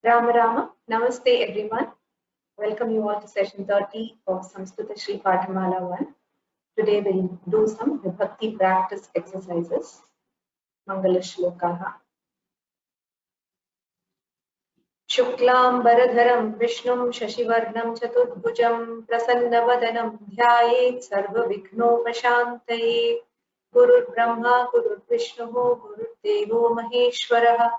Rama Rama, Namaste everyone. Welcome you all to session 30 of Samskrita Shri Pathamala 1. Today we'll do some Vibhakti practice exercises. Mangala Shlokaha. Shuklam Baradharam Vishnum Shashivarnam Chaturbhujam Prasannavadanam Dhyayet Sarva Vikhnopashantaye Gurur Brahma Gurur Vishnu Gurur Devo Maheshwaraha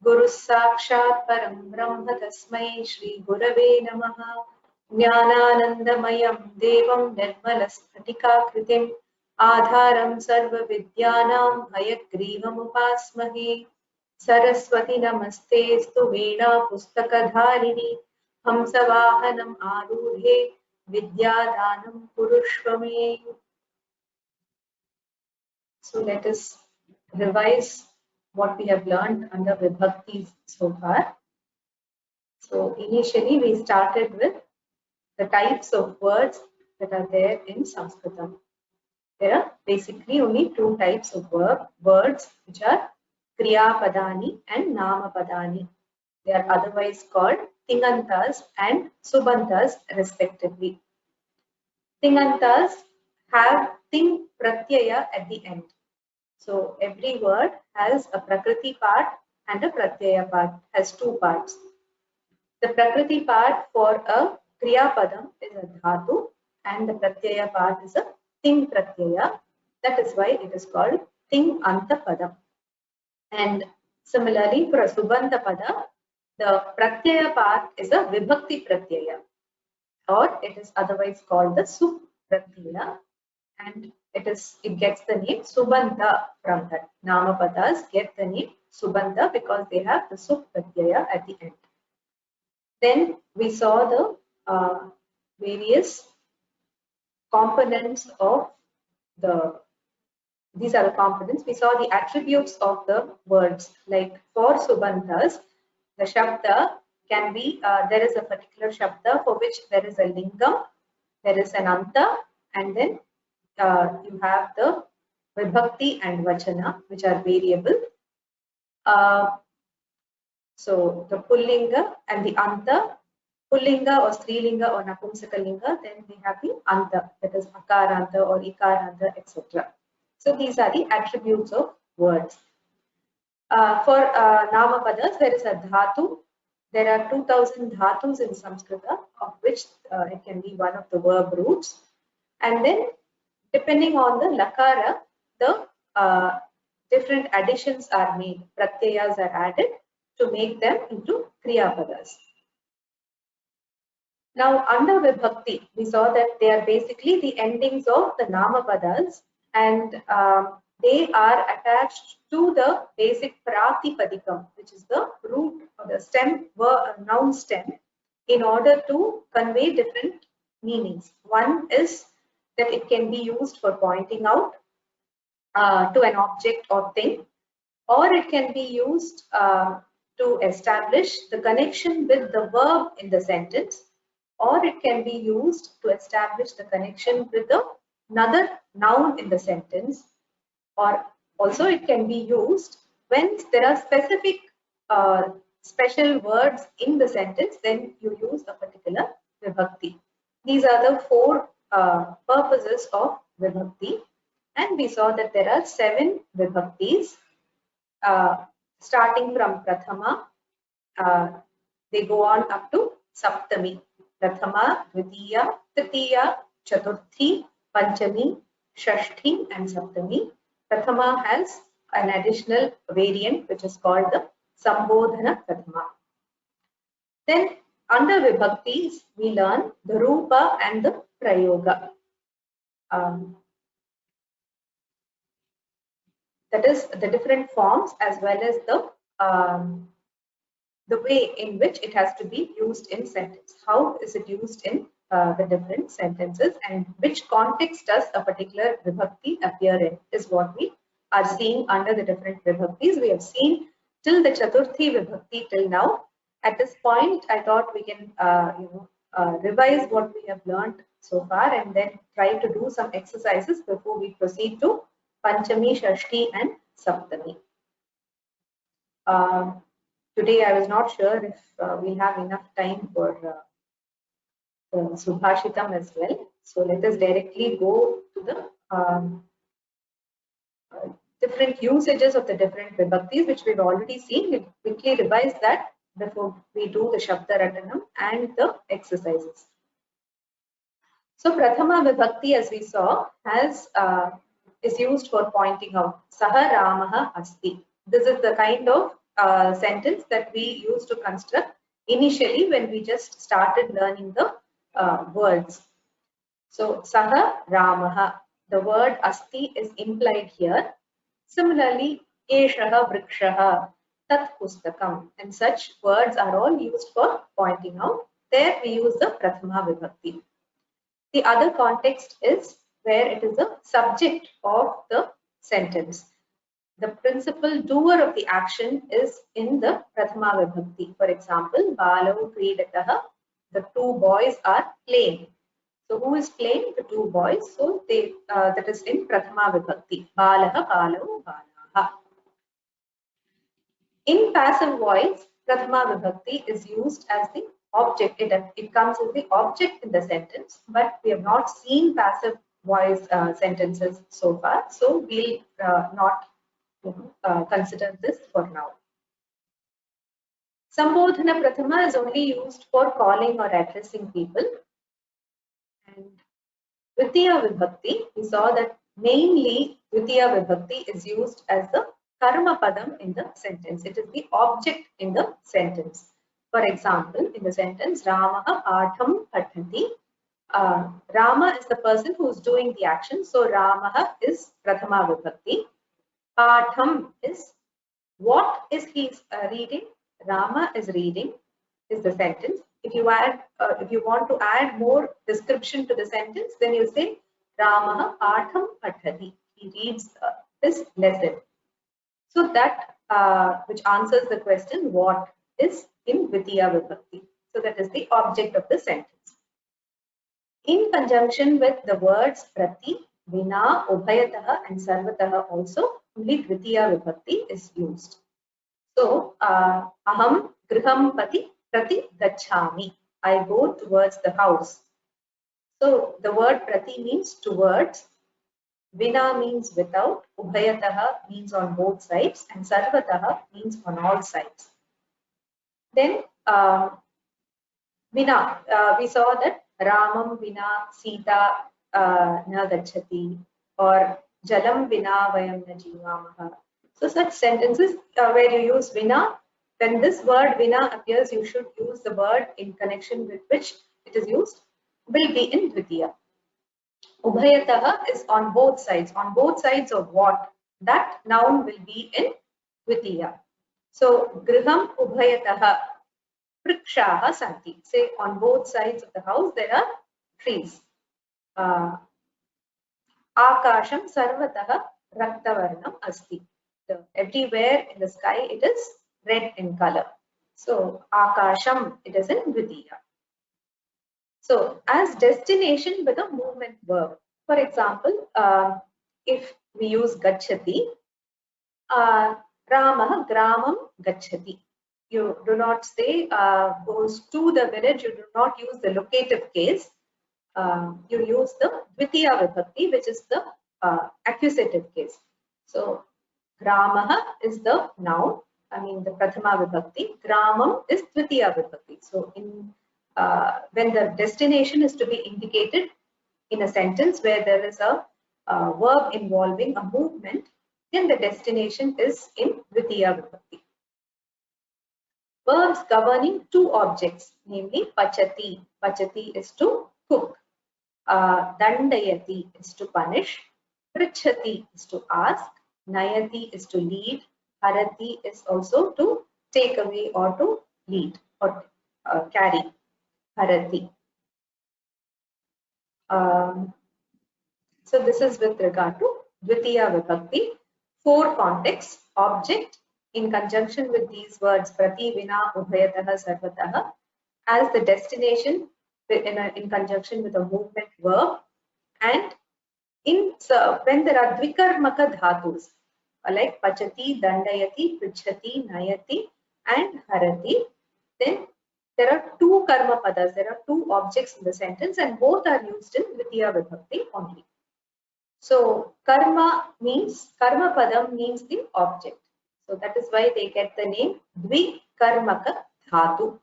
Guru Sakshat Param Brahma Tasmai Shri Gurave Namaha Jnananandamayam Devam Nirmalaspatika Adharam Sarva Vidyanam Hayagrivam Upasmahe Saraswati Namastestu Veena Pustakadharini Hamsavahanam Arudhe Vidyadanam Purushvame. So let us revise what we have learned under Vibhakti so far. So initially we started with the types of words that are there in Sanskritam. There are basically only two types of words which are Kriya Padani and Nama Padani. They are otherwise called Tingantas and Subantas respectively. Tingantas have Ting Pratyaya at the end. So every word has a Prakriti part and a Pratyaya part, has two parts. The Prakriti part for a Kriya Padam is a Dhatu and the Pratyaya part is a Ting Pratyaya. That is why it is called Ting Anta Padam. And similarly for a Subanta Pada, the Pratyaya part is a Vibhakti Pratyaya, or it is otherwise called the Sub Pratyaya, and it gets the name Subanta from that. Nama Padas get the name Subanta because they have the Sub Pratyaya at the end. Then we saw the various components of these are the components. We saw the attributes of the words. Like for Subantas, the Shabda can be, there is a particular Shabda for which there is a Lingam, there is an Anta, and then you have the Vibhakti and Vachana, which are variable. So the Pullinga and the Anta, Pullinga or Strilinga or Napumsakalinga, then we have the Anta, that is Akaranta or Ikaranta, etc. So these are the attributes of words. For Namapadas, there is a Dhatu. There are 2000 Dhatus in Sanskrita, of which it can be one of the verb roots. And then depending on the Lakara, the different additions are made. Pratyayas are added to make them into Kriyapadas. Now under Vibhakti, we saw that they are basically the endings of the Namapadas, and they are attached to the basic Pratipadikam, which is the root or the stem, noun stem, in order to convey different meanings. One is that it can be used for pointing out to an object or thing, or it can be used to establish the connection with the verb in the sentence, or it can be used to establish the connection with another noun in the sentence, or also it can be used when there are specific special words in the sentence, then you use a particular Vibhakti. These are the four purposes of Vibhakti, and we saw that there are 7 Vibhaktis. Starting from Prathama, they go on up to Saptami. Prathama, Dvitiya, Tritiya, Chaturthi, Panchami, Shashti and Saptami. Prathama has an additional variant which is called the Sambodhana Prathama. Then under Vibhaktis, we learn the Rupa and the Prayoga. That is the different forms as well as the way in which it has to be used in sentence. How is it used in the different sentences, and which context does a particular Vibhakti appear in is what we are seeing under the different Vibhaktis. We have seen till the Chaturthi Vibhakti till now. At this point, I thought we can revise what we have learned so far and then try to do some exercises before we proceed to Panchami, Shashti and Saptami. today I was not sure if we'll have enough time for Subhashitam as well. So let us directly go to the different usages of the different vibhaktis, which we've already seen. We'll quickly revise that before we do the Shabda Ratanam and the exercises. So Prathama Vibhakti, as we saw, is used for pointing out Saha Ramaha Asti. This is the kind of sentence that we used to construct initially when we just started learning the words. So Saha Ramaha, the word Asti is implied here. Similarly, Eshaha Vrikshaha, Tat Pustakam, and such words are all used for pointing out. There we use the Prathama Vibhakti. The other context is where it is a subject of the sentence. The principal doer of the action is in the Prathama Vibhakti. For example, Balau Kridataha, the two boys are playing. So who is playing? The two boys. So they that is in Prathama Vibhakti. Balaha, Balau, Balaha. In passive voice, Prathama Vibhakti is used as the object. It comes as the object in the sentence, but we have not seen passive voice sentences so far. So we'll not consider this for now. Sambodhana Prathama is only used for calling or addressing people. And Dvitiya Vibhakti, we saw that mainly Dvitiya Vibhakti is used as the karma padam in the sentence. It is the object in the sentence. For example, in the sentence, Ramaha Patham Pathati, Rama is the person who is doing the action. So Ramaha is Prathama Vibhakti. Patham is what is he reading? Rama is reading is the sentence. If you want to add more description to the sentence, then you say Ramaha Patham Pathati. He reads this lesson. So that which answers the question, what is in Dvitiya Vibhakti. So that is the object of the sentence. In conjunction with the words Prati, Vina, Ubhayataha and Sarvataha also, only Dvitiya Vibhakti is used. So, Aham Griham Pati Prati Gachami. I go towards the house. So, the word Prati means towards. Vina means without, Ubhayataha means on both sides, and Sarvataha means on all sides. Then Vina, we saw that Ramam Vina Sita na gachati, or Jalam Vina Vayam na Jivamaha. So such sentences where you use Vina, when this word Vina appears, you should use the word in connection with which it is used, will be in Dvitiya. Ubhayataha is on both sides. On both sides of what? That noun will be in Dvitiya. So, Griham Ubhayataha Vrikshaha Santi. Say on both sides of the house there are trees. Akasham Sarvataha Raktavarnam Asti. So, everywhere in the sky it is red in color. So, Akasham, it is in Dvitiya. So, as destination with a movement verb. For example, if we use Gachati, Ramah Gramam Gachati. You do not say goes to the village, you do not use the locative case. You use the Dvitiya Vibhakti, which is the accusative case. So, Gramaha is the noun, I mean the Prathama Vibhakti. Gramam is Dvitiya Vibhakti. So, when the destination is to be indicated in a sentence where there is a verb involving a movement, then the destination is in Dvitiya Vibhakti. Verbs governing two objects, namely Pachati. Pachati is to cook. Dandayati is to punish. Prichati is to ask. Nayati is to lead. Harati is also to take away or to lead or carry. Harati. So this is with regard to Dvitiya Vibhakti. Four contexts: object in conjunction with these words Prati, Vina, Ubhayataha, Sarvataha, as the destination in conjunction with a movement verb, and when there are Dvikarmaka dhatus like Pachati, Dandayati, Prichati, Nayati, and harati, then there are two karma padas, there are two objects in the sentence, and both are used in Dvitiya Vibhakti only. So karma padam means the object. So that is why they get the name Dvikarmaka Dhatu,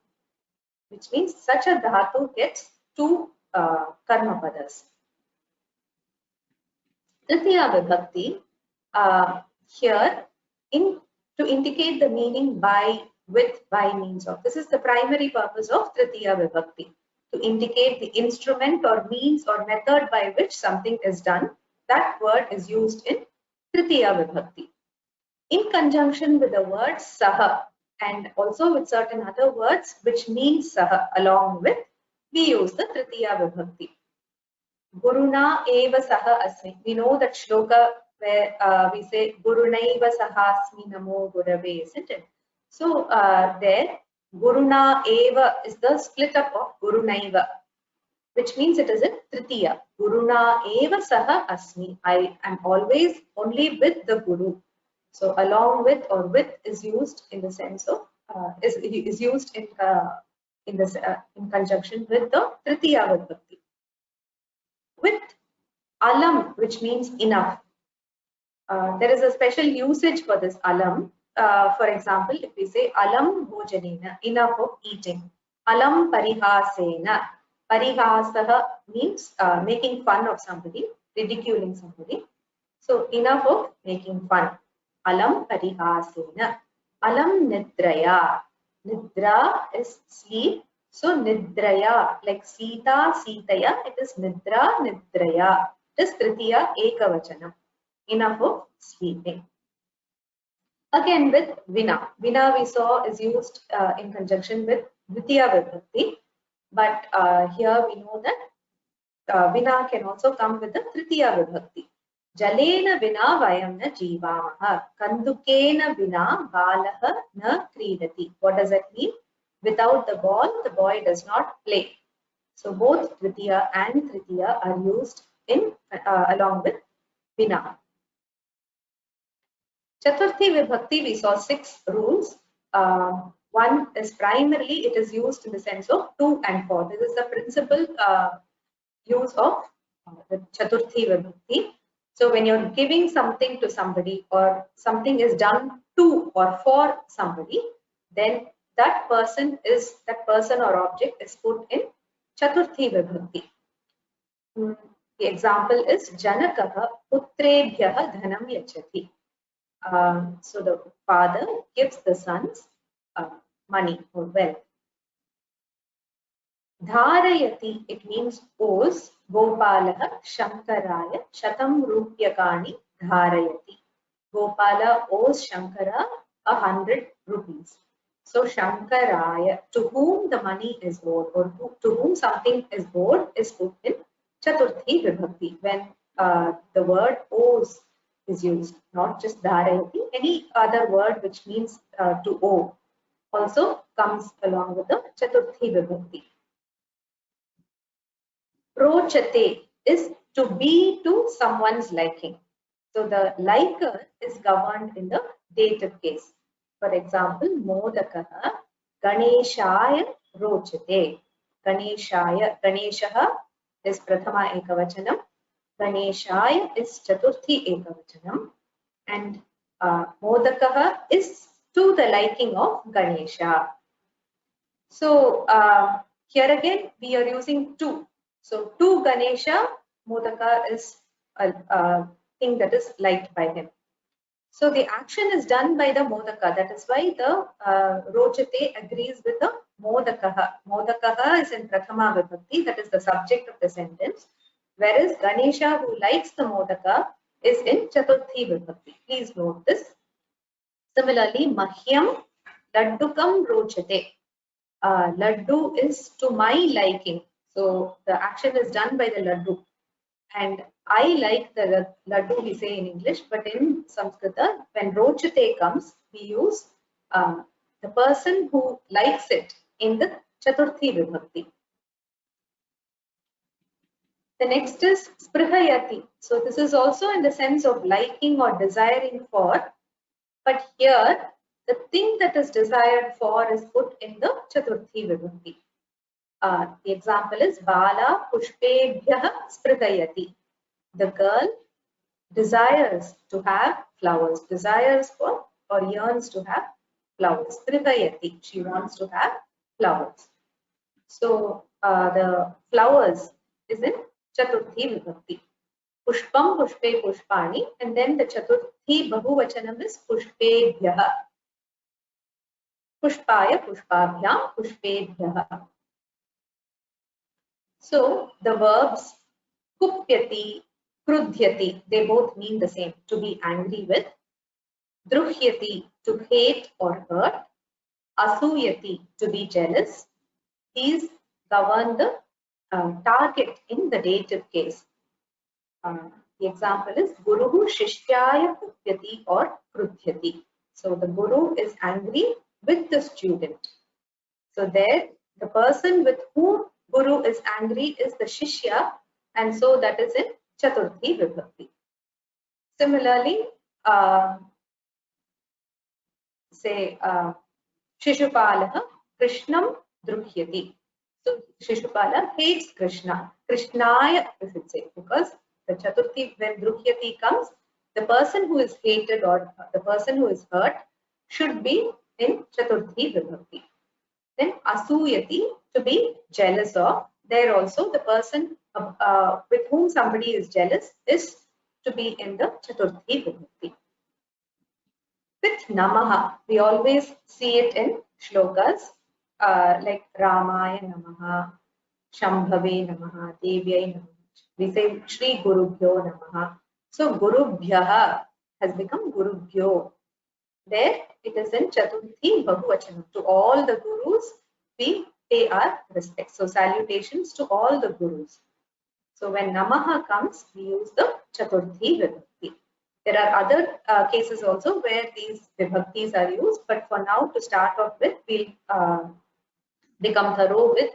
which means such a dhatu gets two karma padas. Tritiya Vibhakti, here to indicate the meaning by, with, by means of. This is the primary purpose of Tritiya Vibhakti, to indicate the instrument or means or method by which something is done. That word is used in Tritiya Vibhakti. In conjunction with the word saha and also with certain other words which mean saha along with, we use the Tritiya Vibhakti. Guruna eva saha asmi. We know that shloka where we say Gurunaiva saha asmi namo gurave, isn't it? So there Guruna eva is the split up of Gurunaiva, which means it is in Tritiya. Guruna eva saha asmi. I am always only with the Guru. So along with or with is used in the sense of is used in this in conjunction with the Tritiya Vibhakti. With alam, which means enough. There is a special usage for this alam. For example, if we say alam bhojanena, enough of eating. Alam parihasena. Parihasaha means making fun of somebody, ridiculing somebody. So enough of making fun. Alam parihasena. Alam nidraya. Nidra is sleep. So nidraya, like Sita, Sitaya, it is nidra, nidraya. It is Tritiya Ekavachanam. Enough of sleeping. Again with vina. Vina we saw is used in conjunction with Dvitiya Vibhakti. But here we know that vina can also come with the Tritiya Vibhakti. Jalena vina vayam na jivamaha. Kandukena vina balaha na kridati. What does that mean? Without the ball, the boy does not play. So both Dvitiya and Tritiya are used in along with vina. Chaturthi Vibhakti, we saw 6 rules. One is primarily it is used in the sense of 2 and 4. This is the principal use of the Chaturthi Vibhakti. So when you're giving something to somebody or something is done to or for somebody, then that person or object is put in Chaturthi Vibhakti. The example is Janakaha Putrebhyaha Dhanam Yachati. So the father gives the sons money or wealth. Dharayati, it means owes. Gopalaha Shankaraya Shatam Rupyakani Dharayati. Gopala owes Shankara 100 rupees. So Shankaraya, to whom the money is owed or to whom something is owed, is put in Chaturthi Vibhakti when the word owes is used, not just Dharayati. Any other word which means to owe also comes along with the Chaturthi Vibhakti. Rochate is to be to someone's liking. So the liker is governed in the dative case. For example, Modakaha Ganeshaya Rochate. Ganeshaya, Ganeshaha is Prathama Ekavachanam. Ganeshaya is Chaturthi Ekavachanam. And Modakaha is to the liking of Ganesha. So here again we are using two. So to Ganesha, Modaka is a thing that is liked by him. So the action is done by the Modaka. That is why the Rochate agrees with the Modakaha. Modakaha is in Prathama Vibhakti, that is the subject of the sentence. Whereas Ganesha, who likes the Modaka, is in Chaturthi Vibhakti. Please note this. Similarly, Mahyam Laddukam Rochate. Laddu is to my liking. So the action is done by the Laddu. And I like the Laddu, we say in English, but in Sanskrita, when Rochate comes, we use the person who likes it in the Chaturthi Vibhakti. The next is Sprihayati. So this is also in the sense of liking or desiring for, but here the thing that is desired for is put in the Chaturthi Vibhakti. The example is Bala Pushpebhyah Spridayati. The girl desires to have flowers, desires for or yearns to have flowers. Spridayati, she wants to have flowers. So the flowers is in Chaturthi Vibhakti. Pushpam, Pushpe, Pushpani, and then the Chaturthi Bahuvachanam is Pushpebhyah. Pushpaya, Pushpabhyam, Pushpebhyah. So the verbs kupyati, krudhyati, they both mean the same, to be angry with. Druhyati, to hate or hurt. Asuyati, to be jealous. These govern the target in the dative case. The example is Guruhu Shishyaya Kupyati or Krudhyati. So the Guru is angry with the student. So there, the person with whom Guru is angry is the Shishya, and so that is in Chaturthi Vibhakti. Similarly, say Shishupalaha Krishnam Druhyati. So Shishupala hates Krishna. Krishnaya, we should say, because the Chaturthi, when Druhyati comes, the person who is hated or the person who is hurt should be in Chaturthi Vibhakti. Then Asuyati, to be jealous of. There also the person with whom somebody is jealous is to be in the Chaturthi Vibhakti. With Namaha, we always see it in shlokas like Ramaya Namaha, Shambhave Namaha, Devyai Namaha. We say Shri Gurubhyo Namaha. So Gurubhyaha has become Gurubhyo. There it is in Chaturthi Bahuvachanam. To all the gurus, we pay our respects. So salutations to all the gurus. So when Namaha comes, we use the Chaturthi Vibhakti. There are other cases also where these Vibhaktis are used, but for now, to start off with, we'll become thorough with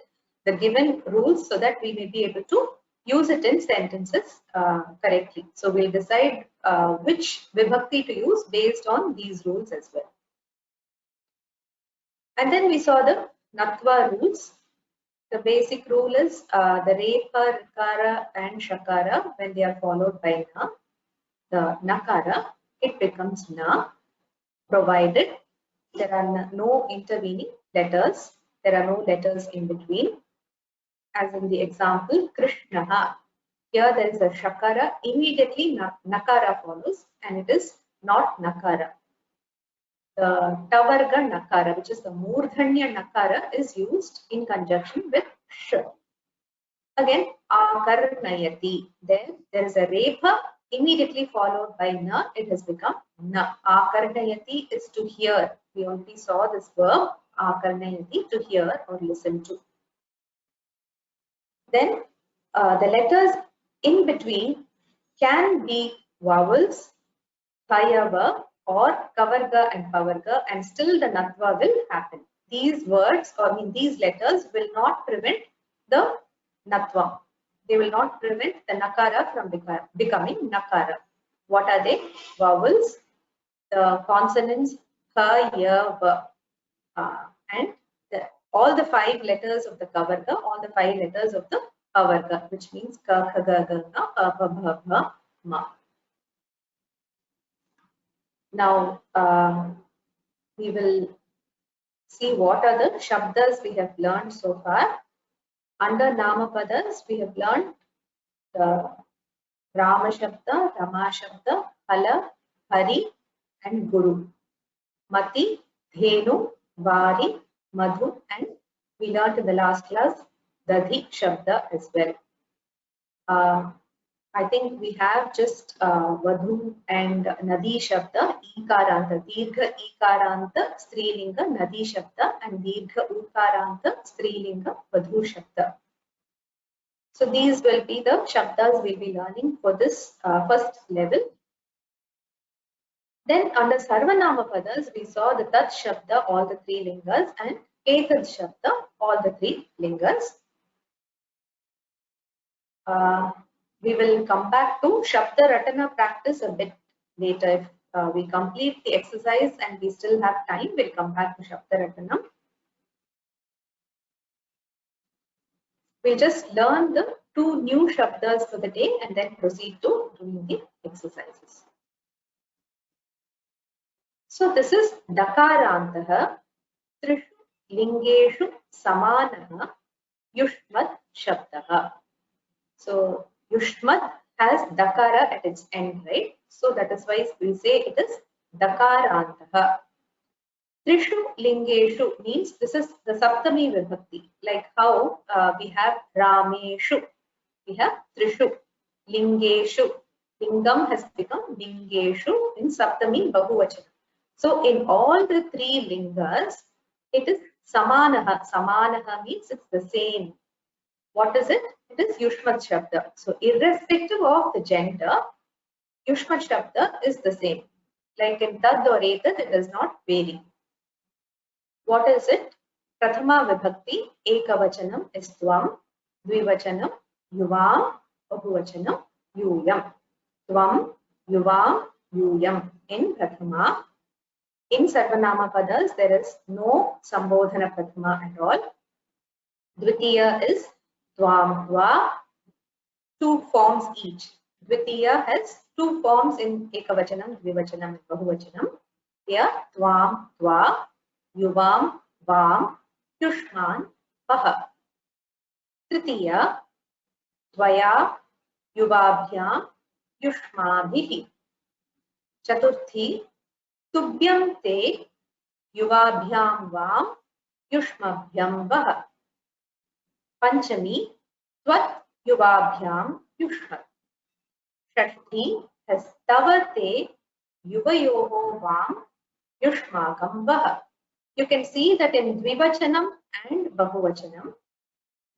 the given rules so that we may be able to use it in sentences correctly. So we'll decide which Vibhakti to use based on these rules as well. And then we saw the Natva rules. The basic rule is the Repa, Rikara and Shakara, when they are followed by Na, the Nakara, it becomes Na, provided there are no intervening letters. There are no letters in between. As in the example, Krishnaha. Here there is a Shakara, immediately Nakara follows, and it is not Nakara. The Tavarga Nakara, which is the Murdhanya Nakara, is used in conjunction with Sh. Again, Akarnayati. There is a Repa, immediately followed by Na, it has become Na. Akarnayati is to hear. We already saw this verb, Akarnayati, to hear or listen to. Then the letters in between can be vowels, Thayava or Kavarga and Pavarga, and still the Natva will happen. These words, these letters will not prevent the Natva. They will not prevent the Nakara from becoming Nakara. What are they? Vowels, the consonants Ka, Ya, Va, and all the 5 letters of the Kavarga, all the 5 letters of the Pavarga, which means Ka, Kha, Ga, Ga, Nga, Pa, Pa, Bha, Bha, Ma. Now, we will see what are the Shabdas we have learned so far. Under Namapadas, we have learned the Rama Shabda, Rama Shabda, Hala, Hari, and Guru. Mati, Dhenu, Vari, Madhu, and we learned in the last class Dadhi Shabda as well. I think we have just Vadhu and Nadi Shabda, Ikaranta, Dirgha Ikaranta, Strilinga, Nadi Shabda, and Dirgha Ukaranta, Strilinga, Vadhu Shabda. So these will be the Shabdas we'll be learning for this first level. Then under Sarvanama Padas, we saw the Tat Shabda, all the 3 lingas, and Etad Shabda, all the 3 lingas. We will come back to Shabda Ratana practice a bit later. If we complete the exercise and we still have time, we'll come back to Shabda Ratanam. We'll just learn the 2 new Shabdas for the day and then proceed to doing the exercises. So this is Dakarantaha, Trishu Lingeshu Samanaha, Yushmat Shabdaha. So Yushmat has Dakara at its end, right? So that is why we say it is Dakarantaha. Trishu Lingeshu means this is the Saptami Vibhakti, like how we have Rameshu, we have Trishu, Lingeshu. Lingam has become Lingeshu in Saptami Bahuvachana. So in all the 3 lingas, it is Samanaha. Samanaha means it's the same. What is it? It is Yushmat Shabda. So irrespective of the gender, Yushmat Shabda is the same. Like in Tad or Etad, it does not vary. What is it? Prathama Vibhakti, Ekavachanam is Tvam, Dvivachanam, Yuvam, Bahuvachanam, Yuyam. Tvam, Yuvam, Yuyam in Prathama. In Sarvanama Padas, there is no Sambodhana Prathama at all. Dvitiya is Tvam, Tva, 2 forms each. Dvitiya has 2 forms in Ekavachanam, Dvivachanam, and Bahuvachanam. Here, Tvam, Tva, Yuvam, Vam, Yushman, Vaha. Tritiya, Dvaya, Yuvabhyam, Yushmabhihi. Chaturthi, Tubhyam te, Yuvabhyam Vam, Yushmabhyam Vaha. Panchami, Tvat Yuvabhyam Yushmat. Shashti has Tava te, Yuvayoho Vam, Yushmakam Vaha. You can see that in Dvivachanam and Bahuvachanam,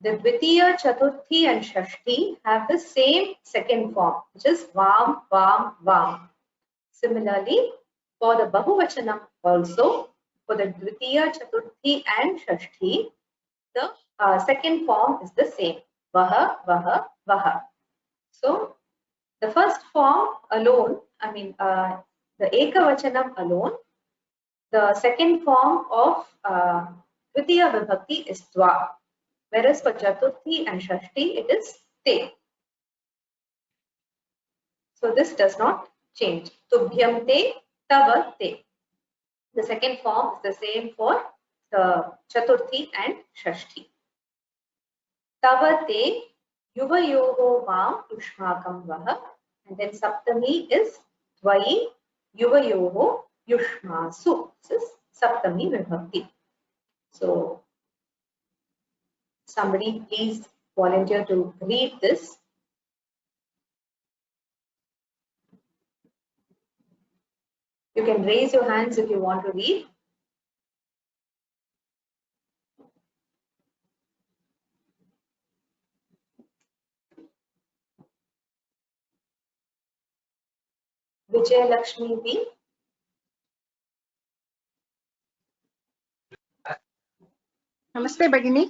the Dvitiya, Chaturthi and Shashti have the same second form, which is Vam, Vam, Vam. Similarly, for the Bahuvachanam also, for the Dvitiya, Chaturthi and Shashti, the second form is the same, Vaha, Vaha, Vaha. So, the first form alone, the Ekavachanam alone, the second form of Dvitiya Vibhakti is Tva, whereas for Chaturthi and Shashti it is Te. So this does not change. Tubhyam Te, Tava Te. The second form is the same for the Chaturthi and Shashti. Tava Te, Yuvayoho Vam, Yushmakam Vaha. And then Saptami is Tvai, Yuvayoho, Yushmasu. This is Saptami Vibhakti. So, somebody please volunteer to read this. You can raise your hands if you want to read. Vijay Lakshmi B. नमस्ते भगिनी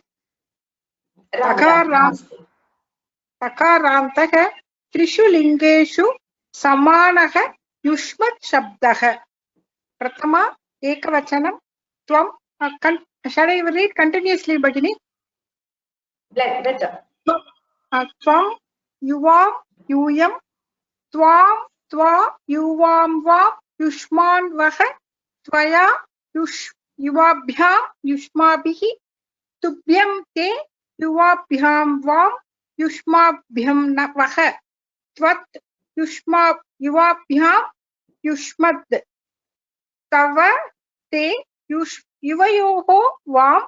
तकारान्तः त्रिषु लिङ्गेषु समानः युष्मत् शब्दः प्रथमा एकवचनं त्वं shall I read continuously भगिनी better त्वं युवां यूयं त्वां त्वा युवां वां युष्मान् वः त्वया युवाभ्यां युष्माभिः तुभ्यं ते युवाभ्यां वां युष्माभ्यं वः त्वत् युवाभ्यां युष्मद् तव ते युवयोः वां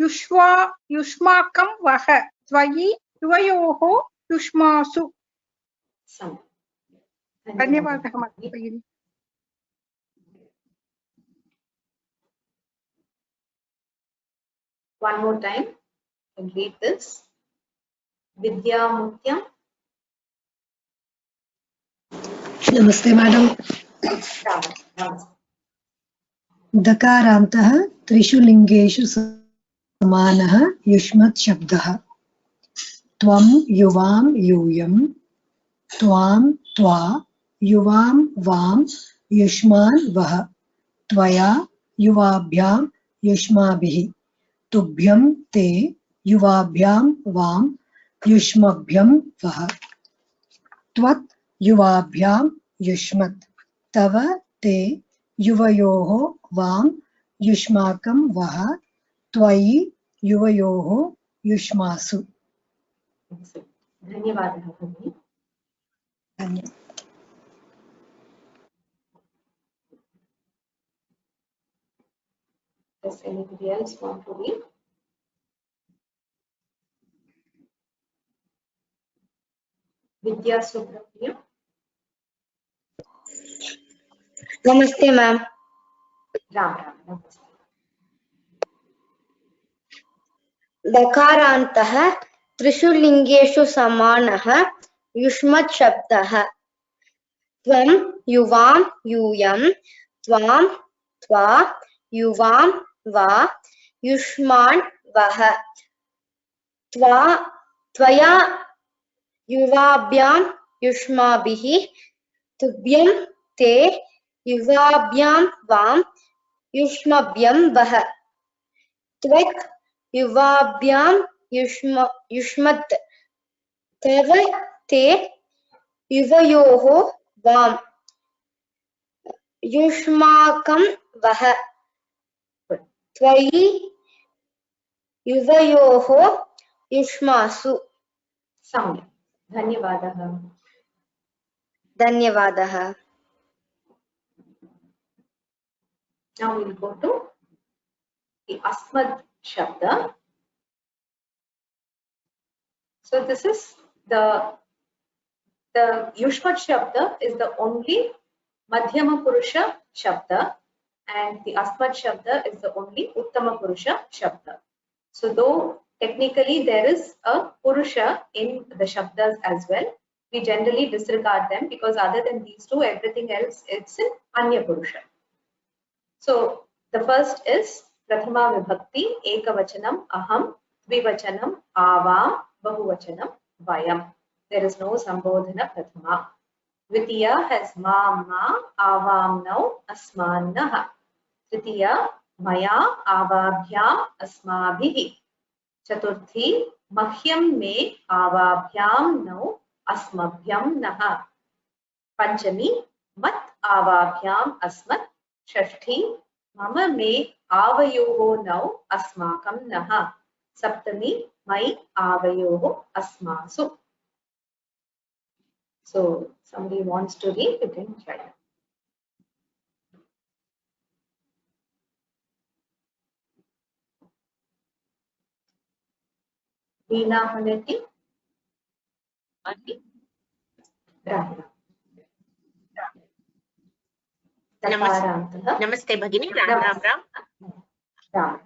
युष्माकं वः त्वयि युवयोः युष्मासु धन्यवादः भगिनी One more time, and read this. Vidyamutyam. Namaste, madam. Dakarantah trishu lingeshu samanah yushmat shabdah. Tvam yuvam yuyam. Tvam tva yuvam vam युष्मान् वः त्वया युवाभ्यां युष्माभिः तुभ्यं ते युवाभ्यां वां युष्मभ्यं वः त्वत् युवाभ्यां युष्मत् तव ते युवयोः वां युष्माकं वः त्वयि युवयोः युष्मासु। धन्यवादः भगिनी। धन्यवादः। Does anybody else want to read? Vidya Subramaniam. नमस्ते मैम। Ram Ram. Namaste. दकारान्तः त्रिषु लिङ्गेषु समानः युष्मत् शब्दः। त्वं युवां यूयं त्वां त्वा युवां वा युष्मान् वः त्वा त्वया युवाभ्यां युष्माभिः तुभ्यं ते युवाभ्यां वां युष्मभ्यं वः त्वक् युवाभ्यां युष्मत् तव ते युवयोः वां युष्माकं वः त्वयि युवयोः युष्मासु। सम्यक्, धन्यवादः। धन्यवादः। Now we'll go to the Asmad Shabda. So this is the Yushmat Shabda is the only Madhyama Purusha Shabda, and the Asmad Shabda is the only Uttama Purusha Shabda. So though technically there is a Purusha in the Shabdas as well, we generally disregard them because other than these two, everything else it's in Anya Purusha. So the first is Prathama Vibhakti, Ekavachanam Aham, Dvivachanam Avam, Bahuvachanam Vayam. There is no Sambodhana Prathama. Dvitiya has Ma, Avam now, Asman Naha. Tritiya Maya, Avabhyam, Asmabhihi. Chaturthi Mahyam Me, Avabhyam now, Asmabhyam Naha. Panchami Mat Avabhyam Asmat. Shashti Mama Me Avayoho now Asmakam Naha. Saptami Mai Avayoho Asmasu. So somebody wants to read, you can try. Veena Haneti. Rahula. नमस्ते भगिनी। राम राम राम।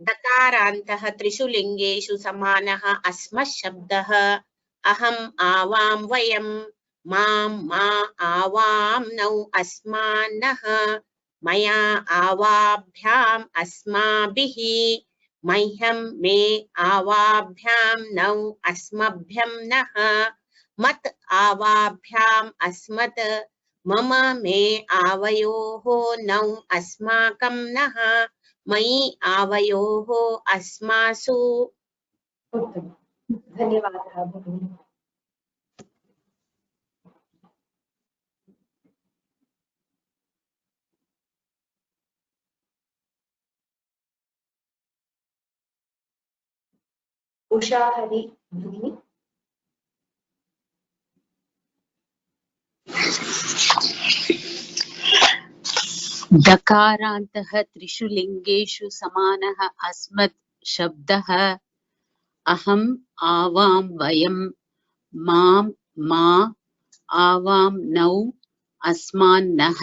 दकारान्तः त्रिषु लिङ्गेषु समानः अस्मत् शब्दः। अहम् आवां वयं मां मा आवां नौ अस्मान्नः मया आवाभ्याम् अस्माभिः मह्यं मे आवाभ्यां नौ अस्मभ्यं नः मत् आवाभ्याम् अस्मत् मम मे आवयोः नौ अस्माकं नः मयि आवयोः अस्मासु। उत्तमं, धन्यवादः भगिनी। उषा हरि भगिनी। दकारान्तः त्रिषु लिङ्गेषु समानः अस्मत् शब्दः। अहम् आवां वयं मां मा आवां नौ अस्मान्नः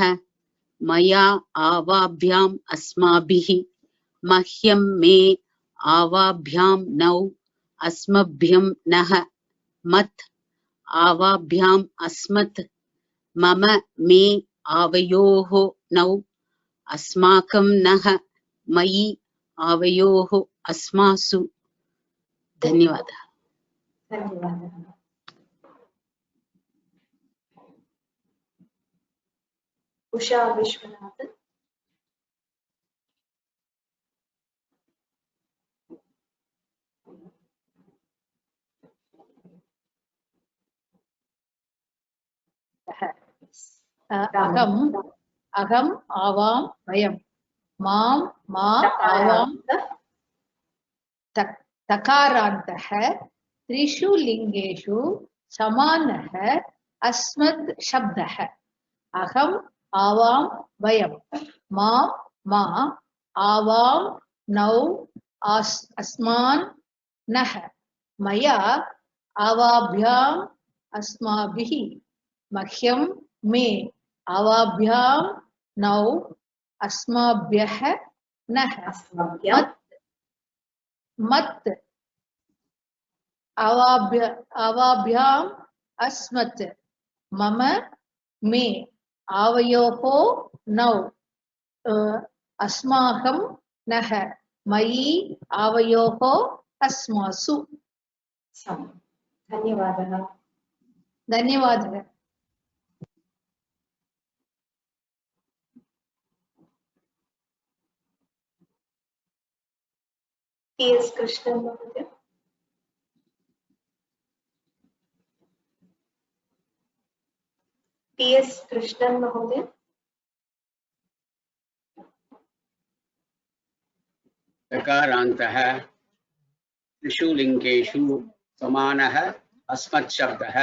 मया आवाभ्याम् अस्माभिः मह्यं मे आवाभ्यां नौ अस्मभ्यं नः मत् आवाभ्याम् अस्मत् मम मे आवयोः नौ अस्माकं नः मयि आवयोः अस्मासु। धन्यवादः। धन्यवादः। Usha Vishwanathan. अहम् आवां वयं मां मा आवां तकारान्तः त्रिषु लिङ्गेषु समानः अस्मत् शब्दः अहम् आवां वयं मां मा आवां नौ अस्मान् नः मया आवाभ्याम् अस्माभिः मह्यं मे आवाभ्यां नौ अस्माभ्यः नः मत् आवाभ्याम् अस्मत् मम मे आवयोः नौ अस्माकं नः मयि आवयोः अस्मासु धन्यवादः धन्यवादः T.S. Krishnan Mahodaya. T.S. Krishnan Mahodaya. तकारान्तः त्रिषु लिङ्गेषु समानः अस्मत् शब्दः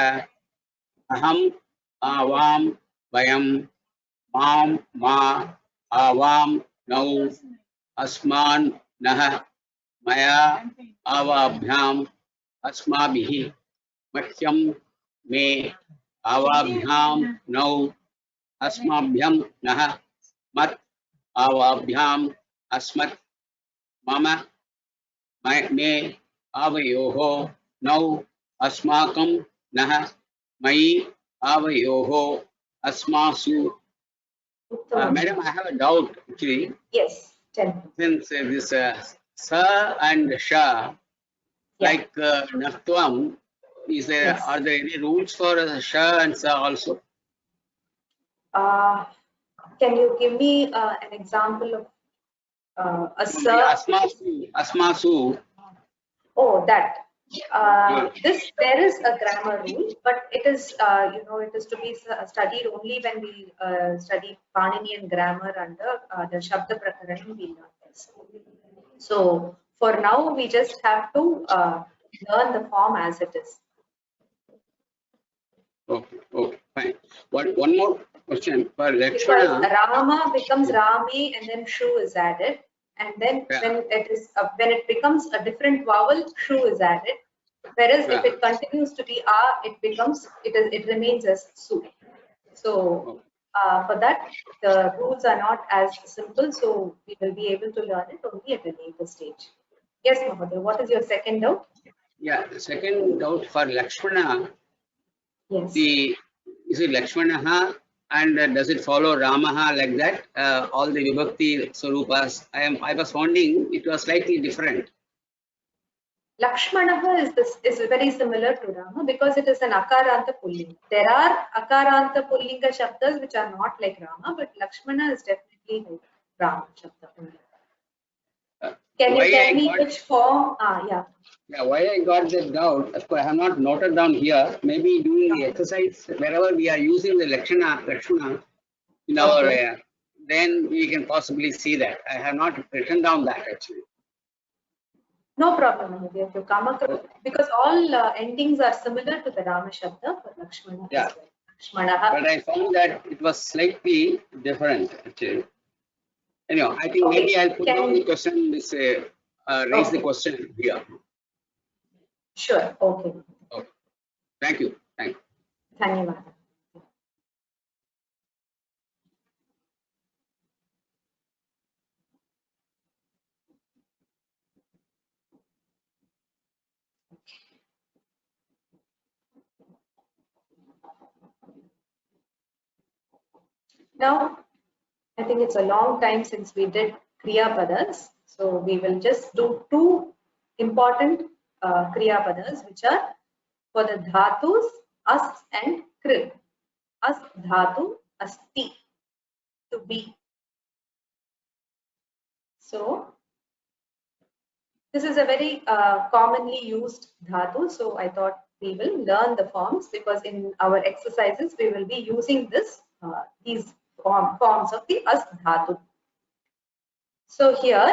अहम् आवां वयं मां मा आवां नौ अस्मान् नः मया आवाभ्याम् अस्माभिः मह्यं मे आवाभ्यां नौ अस्माभ्यं नः मत् आवाभ्याम् अस्मत् मम मे आवयोः नौ अस्माकं नः मयि आवयोः अस्मासु. Madam, I have a doubt actually. Yes, tell me. Since this sa and sha, like naktvam, is there, Yes. are there any rules for sha and sa also? Can you give me an example of a sir? Asmasu. Oh, that. This there is a grammar rule, but it is it is to be studied only when we study Paninian grammar under the Shabda Prakaranam. We learn this. So for now, we just have to learn the form as it is. Okay, fine. One more question for Because Lakshmana. Rama becomes Rami and then Shu is added. And then when it becomes a different vowel, Shu is added. Whereas if it continues to be it remains as Su. So for that, the rules are not as simple. So we will be able to learn it only at a later stage. Yes, Mahodaya, what is your second doubt? Yeah, the second doubt for Lakshmana. Yes. Is it Lakshmanaha and does it follow Ramaha like that? All the Vibhakti Swarupas. I was wondering it was slightly different. Lakshmanaha is very similar to Rama because it is an Akaranta Pullinga. There are Akaranta Pullinga Shabdas which are not like Rama, but Lakshmana is definitely like Rama Shabda. Can you tell me which form? Yeah. Yeah, why I got that doubt, of course, I have not noted down here. Maybe during the exercise, wherever we are using the Lakshmana in our, then we can possibly see that. I have not written down that actually. No problem, if you come across, because all endings are similar to the Rama Shabda for Lakshmana. Yeah. Lakshmanaha. But I found that it was slightly different actually. Anyhow, I think maybe I'll put down the question, raise the question here. Sure, okay. Okay. Thank you. Thank you. Dhanyavad. Now, I think it's a long time since we did Kriya Padas. So we will just do two important Kriya Padas, which are for the Dhatus, As and Krit. As Dhatu, Asti. be. So this is a very commonly used dhatu. So I thought we will learn the forms, because in our exercises we will be using this these forms of the as dhatu. So here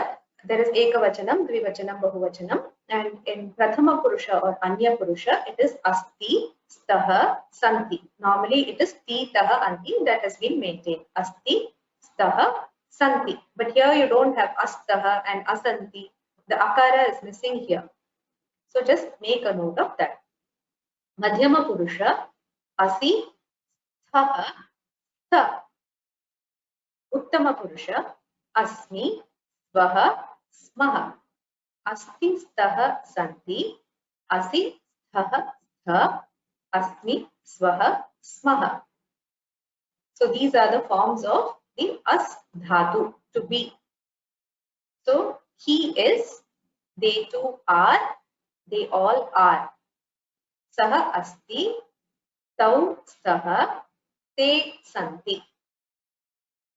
there is ekavachanam, dvivachanam, bahuvachanam, and in prathama purusha or anya purusha it is asti, staha, santi. Normally it is ti, taha, anti, that has been maintained. Asti, staha, santi. But here you don't have astaha and asanti. The akara is missing here. So just make a note of that. Madhyama purusha, asi, sthaha, stha. Uttama purusha, asmi, svaha, smaha. Asti, staha, santi. Asi, sthaha, stha. Asmi, svaha, smaha. So these are the forms of the as dhatu, to be. So he is, they too are, they all are. Saha asti, tau staha, te santi.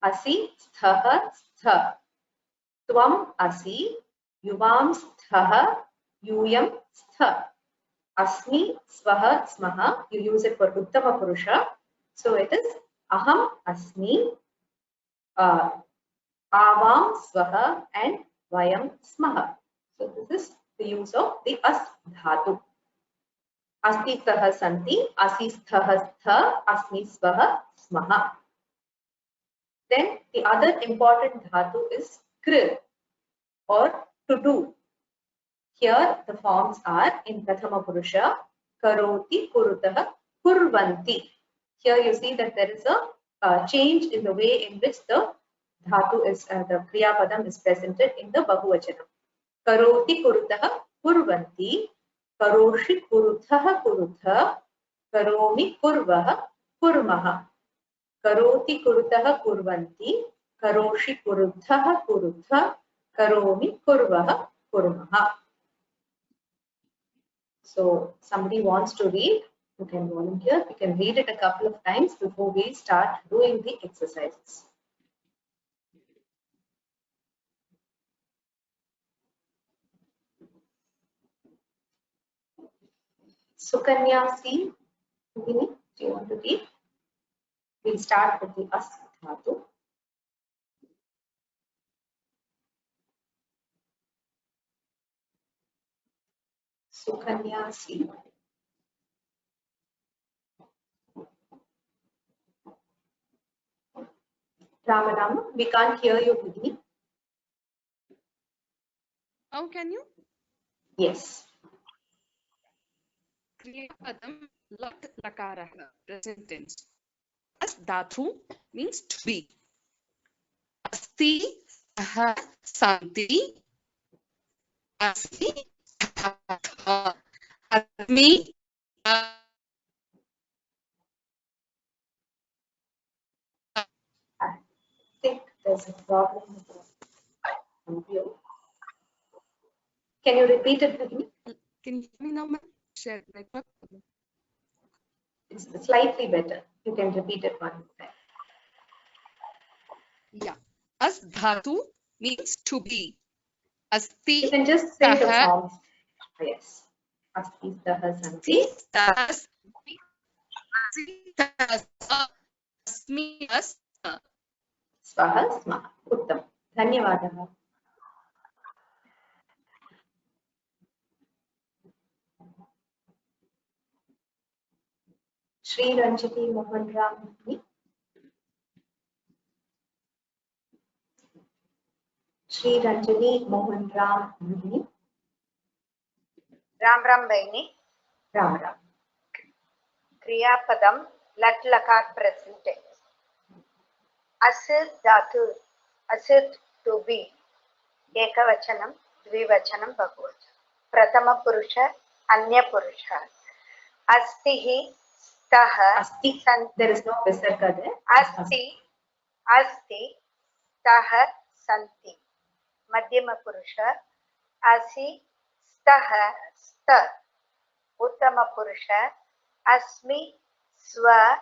Asi, sthaha, stha. Tvam asi, yuvam sthaha, yuyam stha. Asmi, svaha, smaha. You use it for uttama purusha. So it is aham, asmi, avam, svaha, and vayam, smaha. So this is the use of the as dhatu. Asti, sthaha, santi. Asi, sthaha, stha. Asmi, svaha, smaha. Then the other important dhatu is kr, or to do. Here the forms are in prathama purusha, karoti, kurutah, kurvanti. Here you see that there is a change in the way in which the dhatu is, the kriya padam is presented in the bahuvachanam. Karoti, kurutah, kurvanti. Karoshi, kurutah, kurutha. Karomi, kurvah, kurmaha. Karoti, kurutah, kurvanti. Karoshi, kurutah, kurutha. Karomi, kurvah, kurmaha. So somebody wants to read, you can volunteer. We can read it a couple of times before we start doing the exercises. Sukanya C, do you want to read? We'll start with the as dhatu. Sukanya C. Ramanam, we can't hear you, Bhagini. How can you? Yes. Kriyapadam lat lakarah, present tense. As dhatu means to be. Asti, staha, santi. Asmi, stha. Asmi, I think there's a problem with the audio. Can you repeat it, Bhagini? Can you hear me now, ma'am? Share network. It's slightly better. You can repeat it one more time. Yeah. As dhatu means to be. Asti, You can just say the staha, forms. Yes. Asti, staha, santi. staha, santi. Asti, staha, stha. Asmi, stha. Swaha, smaha. Uttam. Dhanyavadah. Shri Ranjiti Mohan Ram. Shri Ranjini Mohan Ram. Ram Ram Baini. Ram Ram. Kriyapadam lat lakar present tense. Asit dhatu, asit to be. Ekavachanam, dvivachanam, bahuvachanam. Prathama purusha, anya purusha. Astihi, staha, Asti. santi. There is no visarga there. Asti, asti, staha, santi. Madhyama purusha, asi, staha, sta. Uttama purusha, asmi, swa,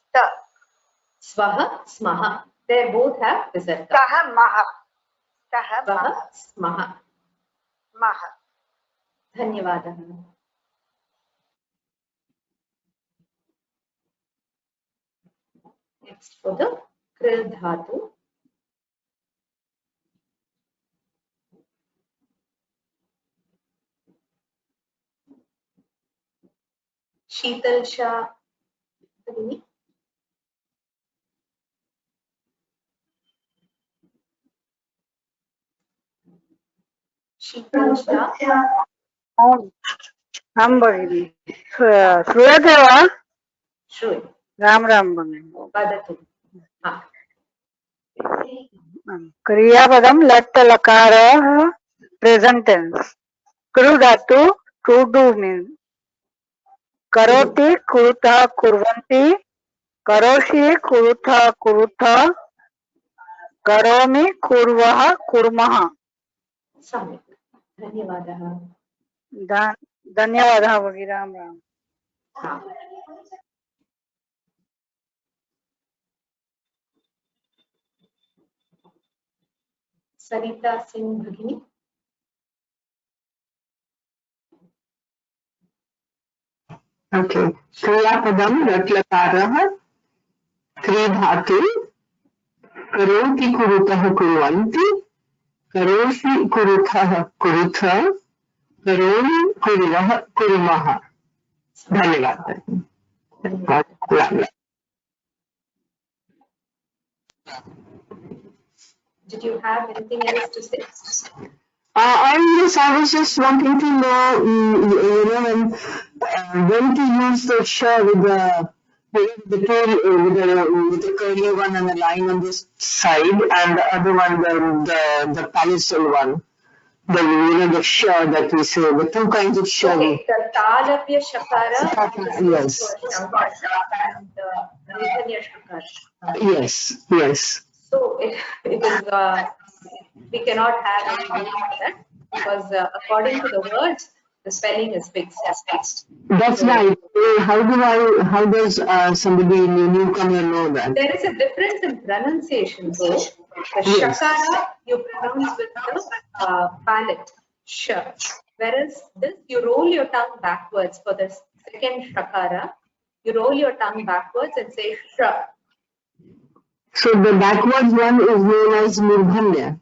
sta. Swaha, smaha. They both have visarga. Stah maha. Stah Svah maha. smaha. Maha. Dhanyavadaha. Next for the krill dhatu. Sheetal Shah. Sheetal Shah. हम भगिनी श्रूयते वा? Shruy. Ram Ram भगिनी. Vadatu. क्रियापदम लट् लकारः present tense. कृ धातु to do mean. करोति कुरुतः कुर्वन्ति. करोषि कुरुतः कुरुतः. करोमि कुर्वः कुर्मः. सम्यक्. धन्यवादः. धन्यवादः भगिनी. राम राम. सरिता सिंह भगिनी. ओके. क्रियापदम लट् लकारः क्री धातु. करोति कुरुतः कुर्वन्ति. करोषि कुरुतः कुरुतः. करोमि कुर्वः कुर्मः. धन्यवादः. Did you have anything else to say? I was just wanting to know, when to use the sh with the curly one and the line on this side, and the other one, the palisade one. The sh that we say, the two kinds of sh. Okay, the talavya shakara. Yes. And the mudhanya shakara. Yes, yes. So it is, we cannot have anything like that because according to the words, the spelling is fixed. That's right. How does somebody newcomer know that? There is a difference in pronunciation though. The shakara you pronounce with the palate, sh. Whereas this, you roll your tongue backwards for the second shakara. You roll your tongue backwards and say sh. So the backwards one is known as murdhanya.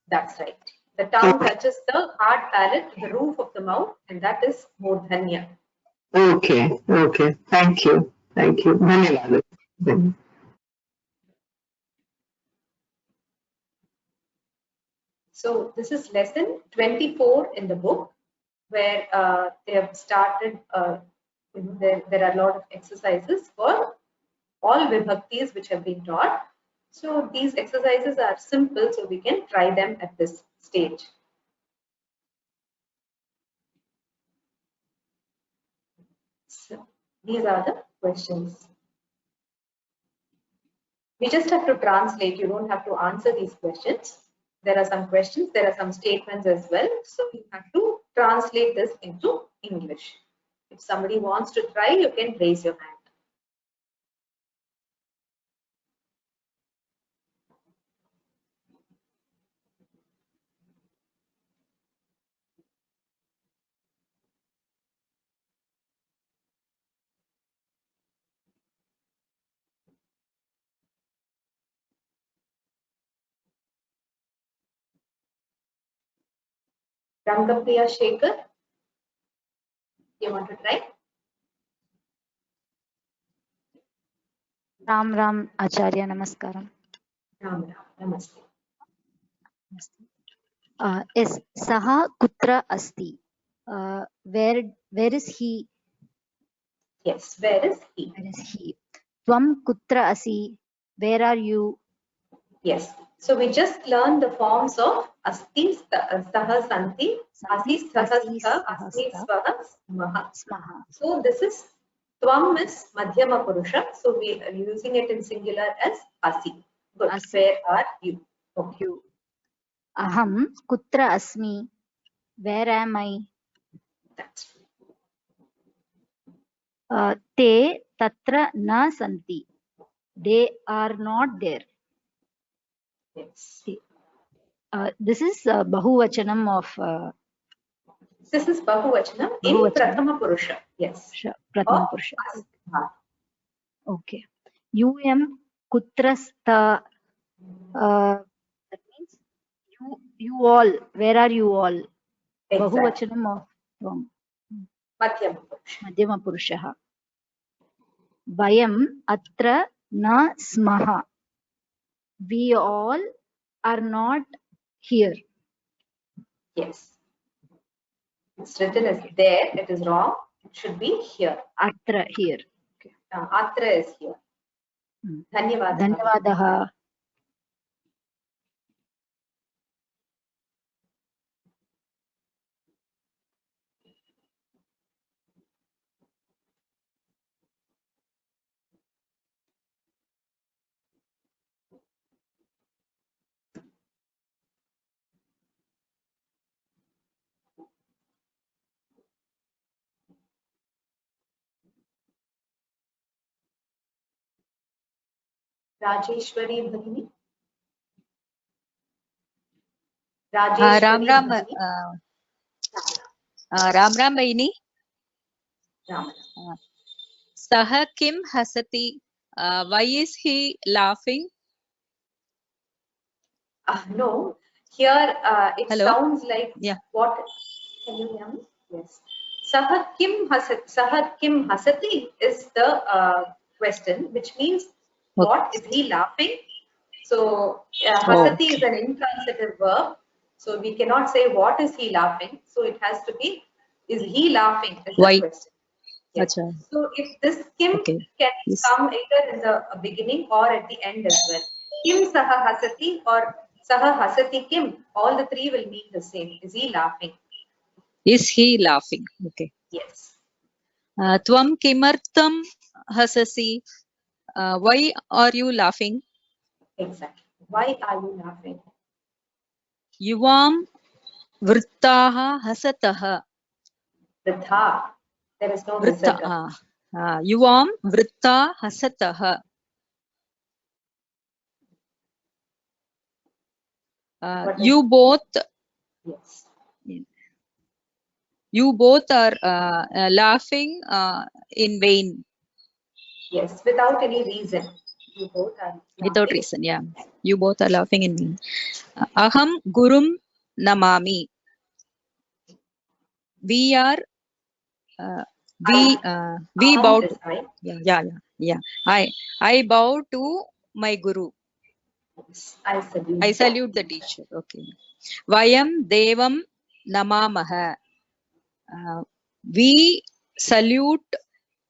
That's right. The tongue touches the hard palate, the roof of the mouth, and that is murdhanya. Okay, okay. Thank you. Thank you. Dhanyawad. So this is lesson 24 in the book, where they have started, there are a lot of exercises for all vibhaktis which have been taught. So these exercises are simple, so we can try them at this stage. So these are the questions. We just have to translate. You don't have to answer these questions. There are some questions, there are some statements as well. So you have to translate this into English. If somebody wants to try, you can raise your hand. Rangapriya Shekhar, you want to try? Ram Ram Acharya नमस्कारम. Ram Ram, namaste. Yes, Saha Kutra Asti. Where is he? Yes, where is he? Where is he? Tvam Kutra Asi. Where are you? Yes. So we just learned the forms of Asti, Saha, Santi, Asi, Saha, Saha, Asmi, Swaha, Smaha. So this is Tvam is Madhyama Purusha. So we are using it in singular as Asi. Good. Where are you? Okay. You. Aham Kutra Asmi. Where am I? That's Te Tatra Na Santi. They are not there. Yes. This is Bahuvachanam of This is Bahuvachanam in Bahuvachanam. Prathama Purusha. Yes. Prathama Of Purusha. Astha. Okay. UM Kutrastha. That means you all. Where are you all? Exactly. Bahuvachanam of from Madhyama Purusha. Madhyama Purushaha. Vayam atra na smaha. We all are not here. Yes. It's written as there. It is wrong. It should be here. Atra here. Atra is here. Dhanyavadaha. Dhanyavadaha. Rajeshwari Bhagini. Ram Rajeshwari Ram Bhagini. Ram Ram Bhagini. Ram. Saha Kim Hasati. Why is he laughing? No, here it Hello? sounds like Yeah. what? Can you hear me? Yes. Saha Kim Hasati is the question, which means what is he laughing? So Hasati is an intransitive verb. So we cannot say what is he laughing. So it has to be is he laughing is Why? the question. Yes. Achha. So if this Kim can Yes. come either in the beginning or at the end as well. Kim Saha Hasati or Saha Hasati Kim, all the three will mean the same. Is he laughing? Is he laughing? Okay. Yes. Tvam Kimartam Hasasi. Why are you laughing? Exactly. Why are you laughing? Yuvam Vrittaha Hasataha. Vritha. There is no Vritta. visarga. Yuvam Vritta Hasataha. You both. Yes. You both are laughing in vain. Yes, without any reason. You both are laughing. Without reason, yeah. You both are laughing in vain. Aham Gurum Namami. We are. We bow. Yeah. I bow to my Guru. I salute the teacher. Okay. Vayam Devam Namamaha. We salute.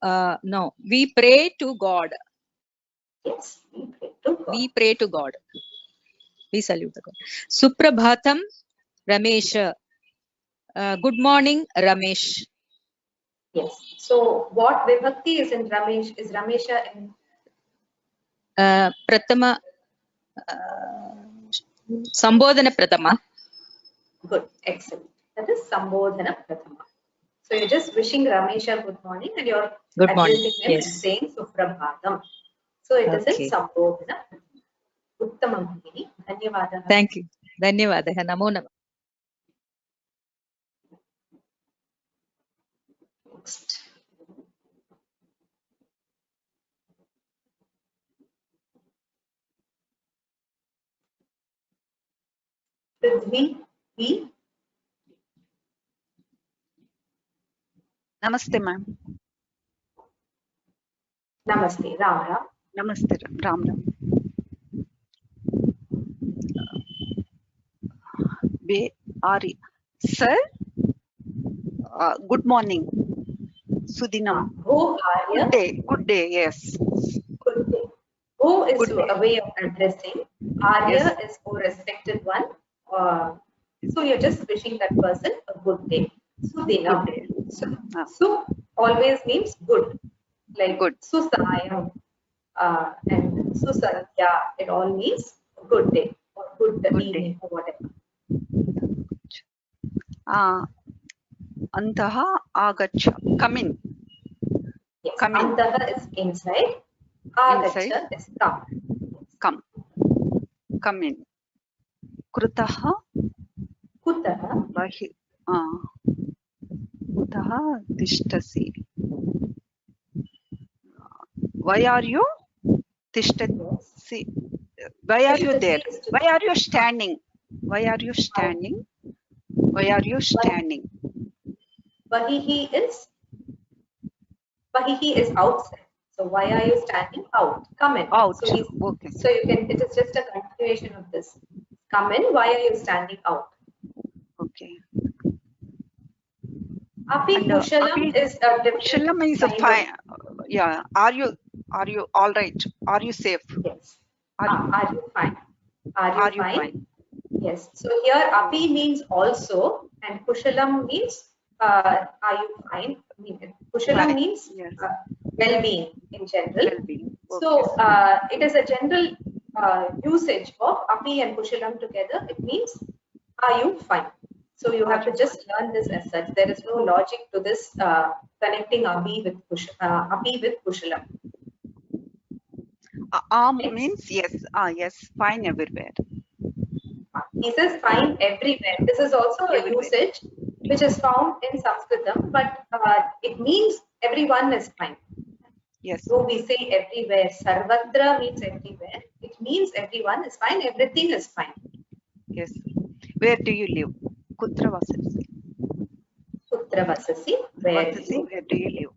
No, we pray to God. Yes, we pray to God. We salute the God. Suprabhatam Ramesh. Good morning, Ramesh. Yes. So what vibhakti is in Ramesh? Is Ramesha in? Pratama. Sambodhana Pratama. Good. Excellent. That is Sambodhana Pratama. So you're just wishing Ramesha good morning and you're Good morning. addressing him and saying Suprabhatam. So it is in Sambodhana. Uttamam Bhagini. Dhanyavadaha. Thank you. Dhanyavadaha. Namo Namah. Next. Prithvi V. Namaste, ma'am. Namaste. Ram Ram. Namaste, Ram Ram. Where are you? Sir? Good morning. Sudinam. Who are you? Good day, yes. Good day. Who is a way of addressing. Arya is for respected one. So you're just wishing that person a good day. Sudinam. Su always means good. Like good. Susayam and Susandhya. It all means good day or good evening or whatever. Antaha Agacha. Come in. Yes. Come in. Antaha is inside. Agacha is come. Come in. कृतः कुतः बहि कुतः तिष्ठसि why are you तिष्ठसि why are you there why are you standing why are you standing why are you standing Vahihi is outside. So why are you standing out? Come in. out So he's okay so you can, it is just a continuation of this. Come in, why are you standing out? okay Api and Kushalam is a different Kushalam is a kind fine yeah are you all right are you safe Yes. Are you fine? Are you are you fine? fine Yes. So here Api means also and Kushalam means are you fine? Kushalam fine means yes well-being in general. well-being So okay it is a general usage of Api and Kushalam together. It means are you fine? So you have to just learn this as such. There is no logic to this connecting Api with Kushalam. means yes yes fine everywhere He says fine everywhere. This is also a everywhere usage which is found in Sanskritam, but it means everyone is fine. yes So we say everywhere. Sarvatra means everywhere. It means everyone is fine. Everything is fine. yes where do you live kutra vasasi Putra vasasi. Where do you? where do you live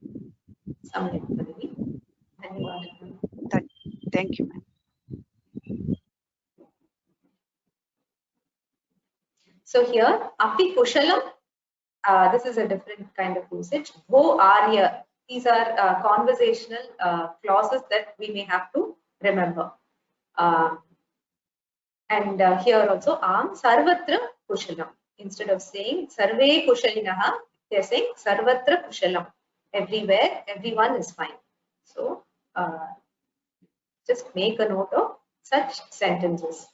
Samyak Padavi. Dhanyawad. thank you ma'am So here, Api Kushalam, this is a different kind of usage. Bho Arya, these are conversational clauses that we may have to remember. And here also, Am Sarvatra Kushalam. Instead of saying Sarve Kushalinaha, they are saying Sarvatra Kushalam. Everywhere, everyone is fine. So just make a note of such sentences.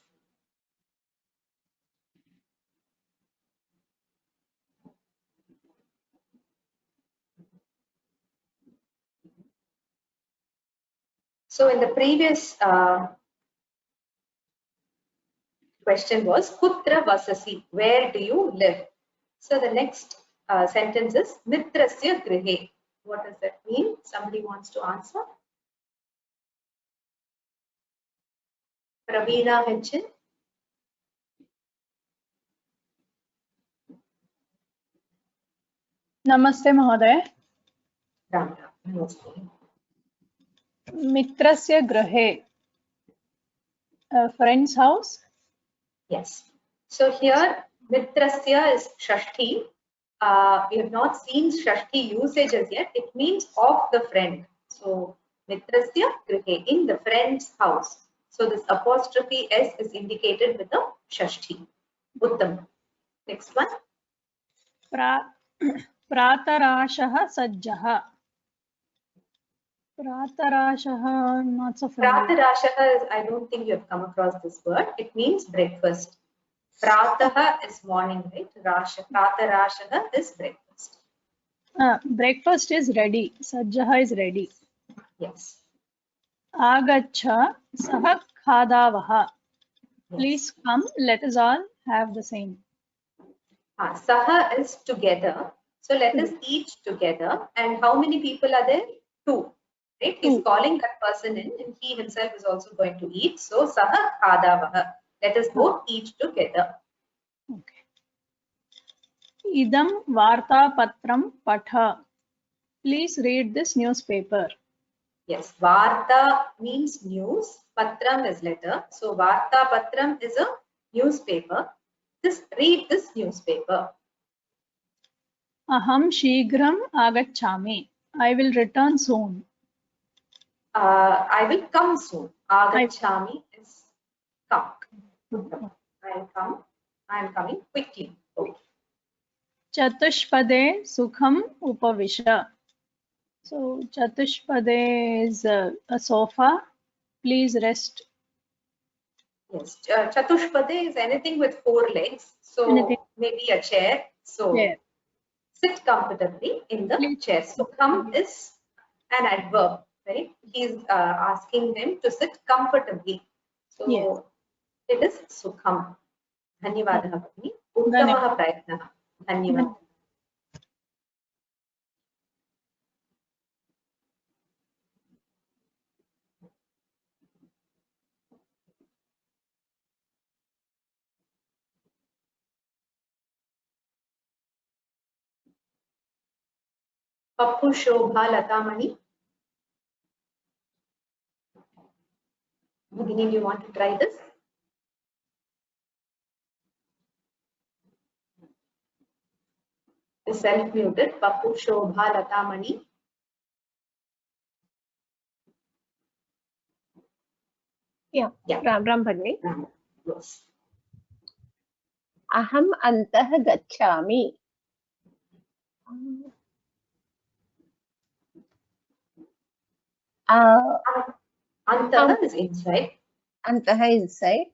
So in the previous question was Kutra Vasasi, where do you live? So the next sentence is Mitrasya Grihe. What does that mean? Somebody wants to answer? Praveena Hichin. नमस्ते महोदय मित्रस्य गृहे friend's house Yes. So here Mitrasya is Shashti. We have not seen Shashti usage as yet. It means of the friend. So Mitrasya Grihe, in the friend's house. So this apostrophe S is indicated with a Shashti. Uttam. Next one. प्रातराशः सज्जः Pratarashaha, not so familiar. Pratarashaha is, I don't think you have come across this word. It means breakfast. Prataha is morning, right? Pratarashaha is breakfast. Breakfast is ready. Sajjaha is ready. Yes. Agacha sah khadavaha. Please come, let us all have the same. Saha is together. So let us eat together. And how many people are there? 2. Right? He's calling that person in and he himself is also going to eat. So saha khadavaha. Let us both eat together. Okay. Idam varta patram patha. Please read this newspaper. Yes, Varta means news, Patram is letter. So Varta Patram is a newspaper. Just read this newspaper. Aham shigram agachami. I will return soon. I will come soon. Agachami is come. I'll come. I am coming quickly. Okay. Chatushpade sukham upavisha. So Chatushpade is a sofa. Please rest. Yes, Chatushpade is anything with 4 legs. So maybe a chair. So sit comfortably in the chair. Sukham is an adverb, right? He's asking them to sit comfortably. So it is Sukham. धन्यवादः भगिनी, उत्तमः प्रयत्नः, धन्यवादः। पप्पू, शोभा, लतामणि, Bhagini, do you want to try this? Is self-muted. Pappu, Shobha, Latamani. Yeah. Ram Bhagini. Yes. Aham antah gacchami. Antah is inside. Antah is inside.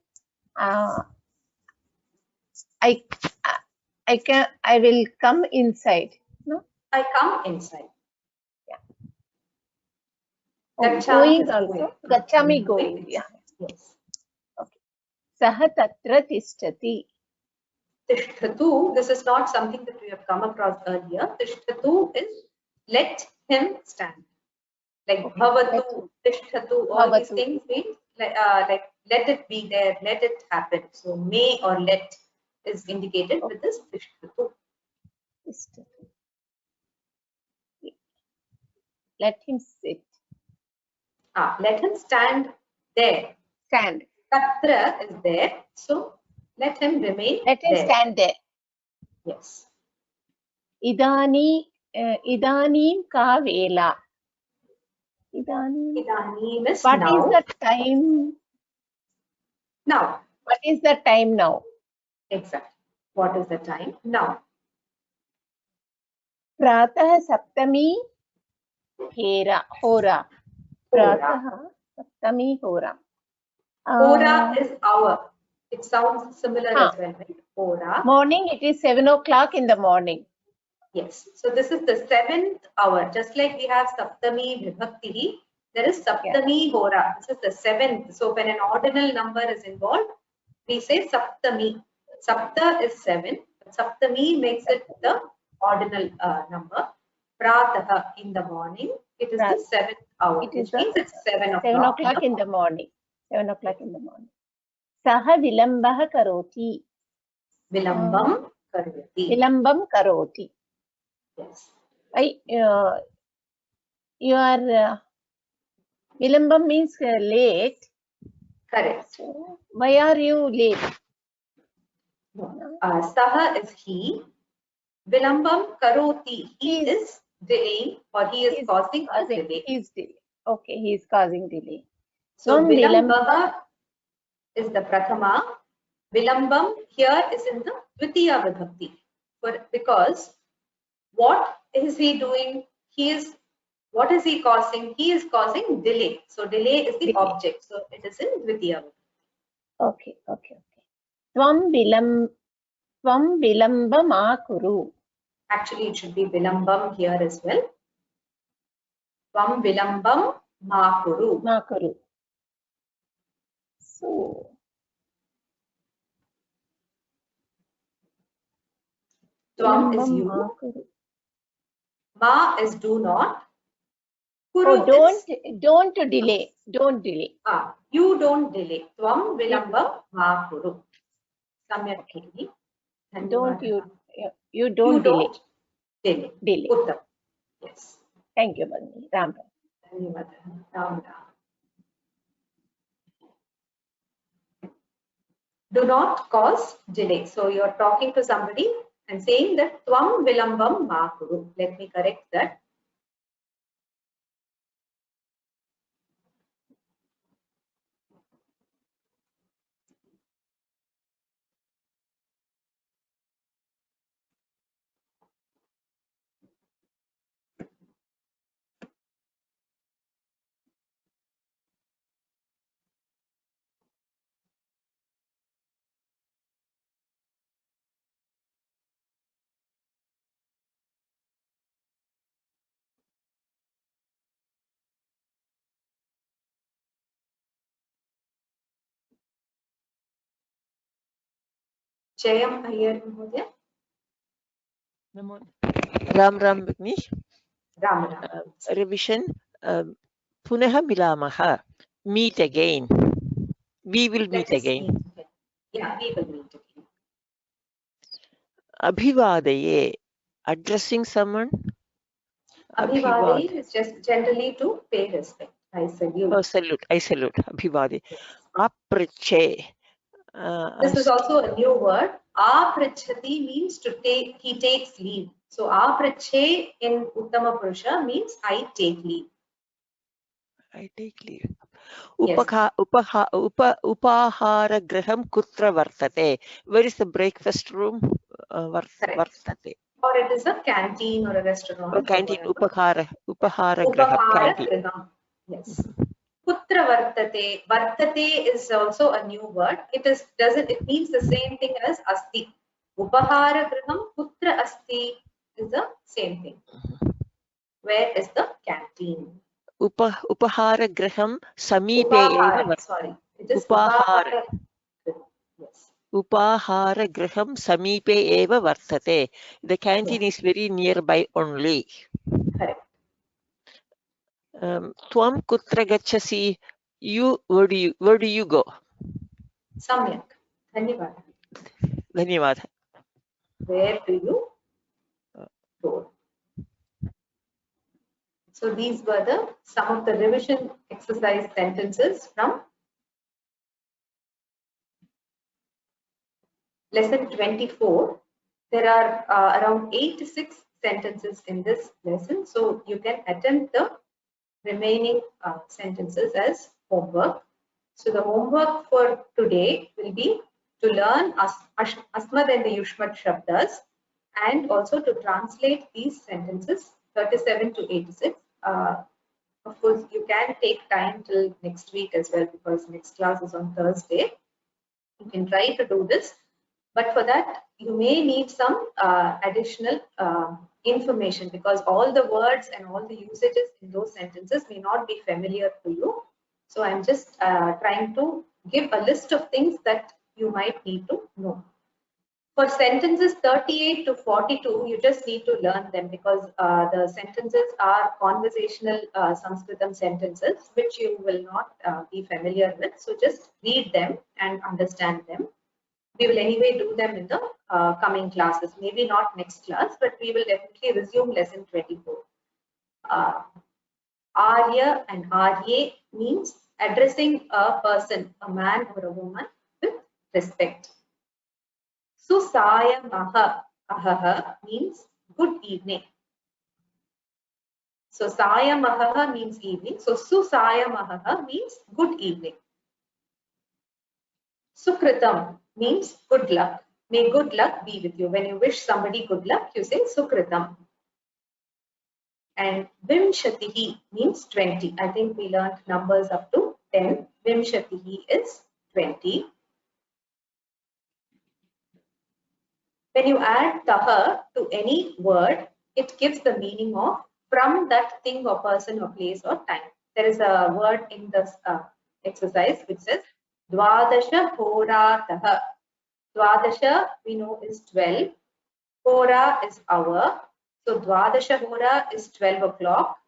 I will come inside. No? I come inside. Yeah. Gacchami Going also. Gacchami going. Yeah. Yes. Okay. Saha tatra tishtati. Tishtatu, this is not something that we have come across earlier. Tishtatu is let him stand. Like bhavatu, tishtatu, all these things mean like let it be there, let it happen. So may or let is indicated with this tishtatu. Let him sit. Let him stand there. Stand. Tatra is there. So let him remain Let him there. stand there. Yes. Idanim ka vela. Idanim is what now. Is the time? Now. What is the time now? Exactly. What is the time now? Pratah saptami hora. Pratah saptami hora. Hora is hour. It sounds similar as well, right? Hora. Morning, it is 7 o'clock in the morning. Yes. So this is the 7th hour. Just like we have Saptami Vibhakti, there is Saptami Hora. This is the 7th. So when an ordinal number is involved, we say Saptami. Sapta is 7. Saptami makes it the ordinal number. Pratah in the morning. It is the 7th hour. Which means it's 7 o'clock. 7 o'clock in the morning. 7 o'clock in the morning. Saha vilambah karoti. Vilambam karoti. Vilambam karoti. Yes. You are vilambam means late. Correct. So why are you late? Saha is he. Vilambam karoti. He is delaying or he is causing delay. He is delay. Okay, he is causing delay. So vilambah is the prathama. Vilambam here is in the Dvitiya Vibhakti. Because what is he doing? What is he causing? He is causing delay. So delay is the object. So it is in Dvitiya Vibhakti. Okay. Tvam vilambam akuru. Actually, it should be vilambam here as well. Tvam vilambam makuru. Makuru. So Tvam is you. Makuru. Ma is do not. Kuru don't delay. Don't delay. You don't delay. Tvam vilambam makuru. Samyak bhagini. You don't delay. Delay. Uttam. Yes. Thank you, Bhagini. Ram. Ram. Do not cause delay. So you're talking to somebody and saying that Tvam vilambam makuru. Let me correct that. Jayam Iyer Mahodaya. Ram Ram Bhagni. Ram Ram. Revision. Punaha milamaha. Meet again. We will meet again. Yeah, we will meet again. Abhivadaye. Addressing someone. Abhivadaye is just generally to pay respect. I salute. Oh, salute. I salute. Abhivadaye. Aprache. This is also a new word. Aprachati means to take, he takes leave. So aprache in Uttama Purusha means I take leave. I take leave. Upahara graham kutra vartate. Where is the breakfast room? Vartate. Or it is a canteen or a restaurant. Or canteen. Upahara graham. Upahara Canteen. graham. Yes. Kutra vartate. Vartate is also a new word. It means the same thing as asti. Upahara graham kutra asti is the same thing. Where is the canteen? Upahara graham samipe Upahara, sorry. It is Upahara. Yes. Upahara graham samipe eva vartate. The canteen is very nearby only. Correct. Tvam kutra gachasi. You, where do you go? Samyak. Dhanyavad. Dhanyavad. Where do you go? So these were some of the revision exercise sentences from lesson 24. There are around 86 sentences in this lesson. So you can attempt the remaining sentences as homework. So the homework for today will be to learn Asmad and the Yushmat Shabdas and also to translate these sentences 37 to 86. Of course, you can take time till next week as well because next class is on Thursday. You can try to do this, but for that you may need some additional information because all the words and all the usages in those sentences may not be familiar to you. So I'm just trying to give a list of things that you might need to know. For sentences 38 to 42, you just need to learn them because the sentences are conversational Sanskritam sentences, which you will not be familiar with. So just read them and understand them. We will anyway do them in the coming classes. Maybe not next class, but we will definitely resume lesson 24. Arya and Arye means addressing a person, a man or a woman, with respect. Susayamaha ahaha means good evening. So sayamaha means evening. So susayamaha means good evening. Sukritam means good luck. May good luck be with you. When you wish somebody good luck, you say Sukritam. And Vimshatihi means 20. I think we learned numbers up to 10. Vimshatihi is 20. When you add taha to any word, it gives the meaning of from that thing or person or place or time. There is a word in this exercise which says Dvadasha Horataha. Dvadasha we know is 12. Hora is hour. So Dvadasha Hora is 12 o'clock.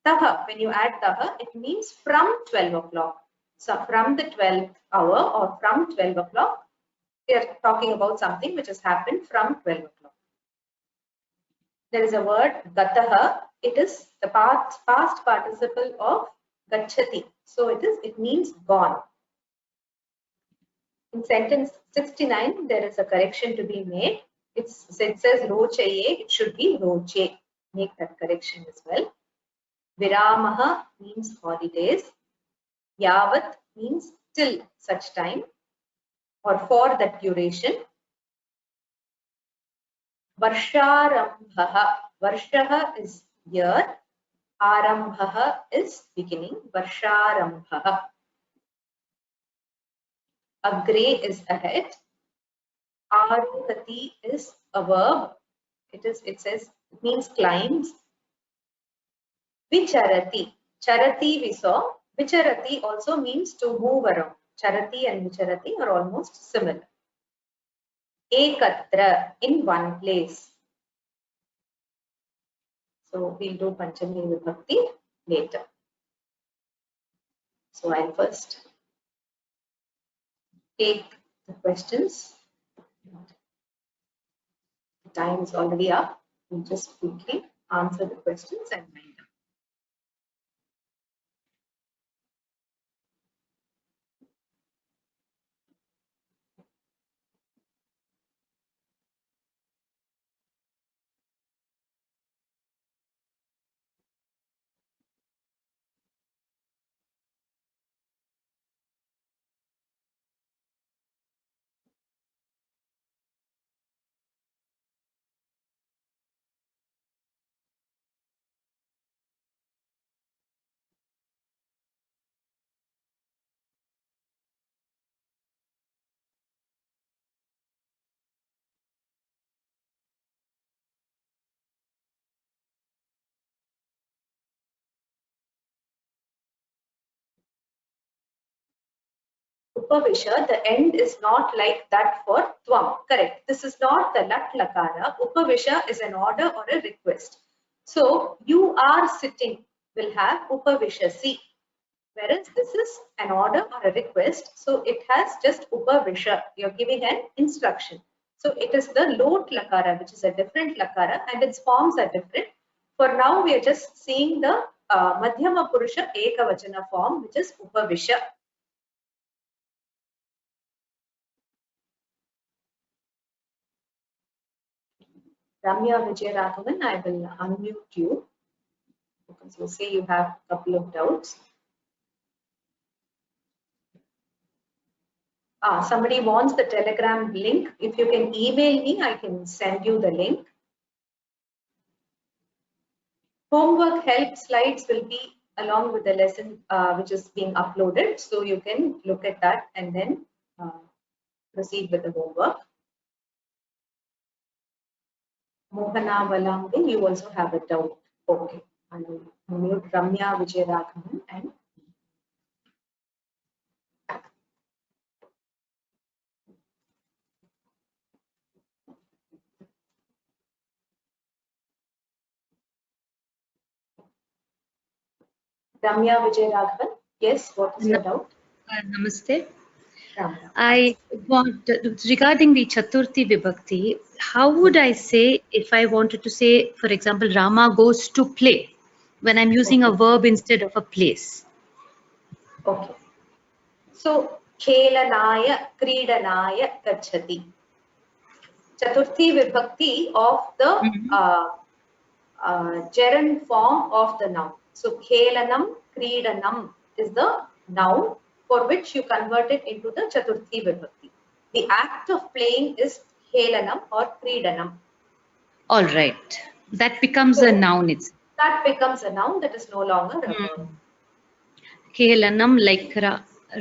Taha, when you add taha, it means from 12 o'clock. So from the 12th hour or from 12 o'clock, we are talking about something which has happened from 12 o'clock. There is a word gataha. It is the past participle of gachati. So it means gone. In sentence 69, there is a correction to be made. It says rochaye, it should be roche. Make that correction as well. Viramaha means holidays. Yavat means till such time or for that duration. Varsharambhaha. Varshaha is year. Arambhaha is beginning. Varsharambhaha. Agre is ahead. Arupati is a verb. It means climbs. Vicharati. Charati we saw. Vicharati also means to move around. Charati and vicharati are almost similar. ekatra, in one place. So we'll do Panchami Vibhakti later. So I'll first take the questions. The time is already up. We'll just quickly answer the questions and wind up. Upavisha, the end is not like that for Tvam. Correct. This is not the Lat Lakara. Upavisha is an order or a request. So, you are sitting will have Upavishasi. Whereas this is an order or a request. So, it has just Upavisha. You're giving an instruction. So, it is the Lot Lakara, which is a different Lakara, and its forms are different. For now, we are just seeing the Madhyama Purusha Ekavachana form, which is Upavisha. Ramya Vijayaraghavan, I will unmute you because you say you have a couple of doubts. Somebody wants the Telegram link. If you can email me, I can send you the link. Homework help slides will be along with the lesson which is being uploaded. So you can look at that and then proceed with the homework. Mohana Valambi, you also have a doubt. Okay. I will mute Ramya Vijayaraghavan and Ramya Vijayaraghavan. Yes, what is your doubt? Namaste. Ramya. I want, regarding the Chaturthi Vibhakti, how would I say if I wanted to say, for example, Rama goes to play, when I'm using a verb instead of a place? Okay. So, Khelanaya, Kridanaya, Gachati. Chaturthi Vibhakti of the gerund form of the noun. So, Khelanam, Kridanam is the noun for which you convert it into the Chaturthi Vibhakti. The act of playing is Khelanam or Kridanam. All right. That becomes a noun. That becomes a noun, that is no longer a verb. Khelanam, like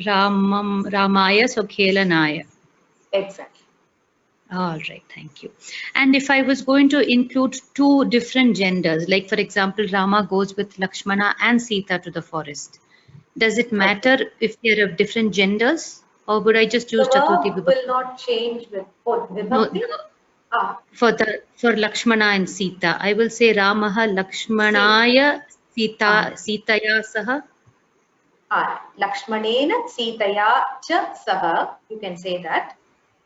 Ramaya, so Khelanaya. Exactly. All right, thank you. And if I was going to include two different genders, like for example, Rama goes with Lakshmana and Sita to the forest, does it matter if they are of different genders, or would I just use Chaturthi The verb Vibhakti? will not change with both Vibhakti. For Lakshmana and Sita, I will say Ramaha Lakshmanaya Sitaya Saha. Lakshmanena Sitaya cha Saha, you can say that.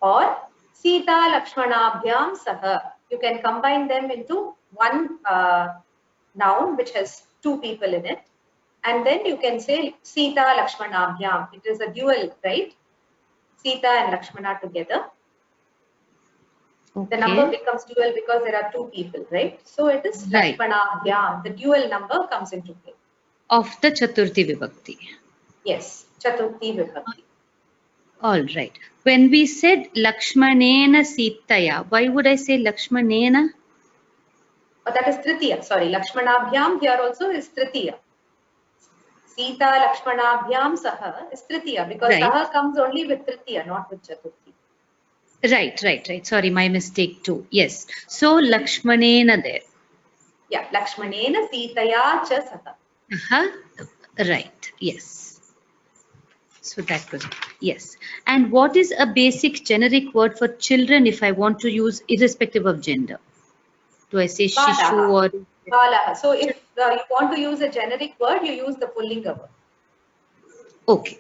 Or Sita Lakshmanabhyam Saha. You can combine them into one noun which has two people in it. And then you can say Sita Lakshmanabhyam. It is a dual, right? Sita and Lakshmana together. Okay. The number becomes dual because there are two people, right? So it is Right. Lakshmanabhyam. The dual number comes into play. Of the Chaturthi Vibhakti. Yes, Chaturthi Vibhakti. All right. When we said Lakshmanena Sitaya, why would I say Lakshmanena? That is Tritiya. Sorry, Lakshmanabhyam here also is Tritiya. Sita Lakshmanabhyam Saha is Tritiya because Right. Saha comes only with Tritiya, not with Chaturthi. Right. Sorry, my mistake too. Yes. So Lakshmanena there. Yeah, Lakshmanena Sitaya cha Saha. Right. Yes. So that was, yes. And what is a basic generic word for children if I want to use irrespective of gender? Do I say shishu or? Balaha. So if you want to use a generic word, you use the pullinga word. Okay.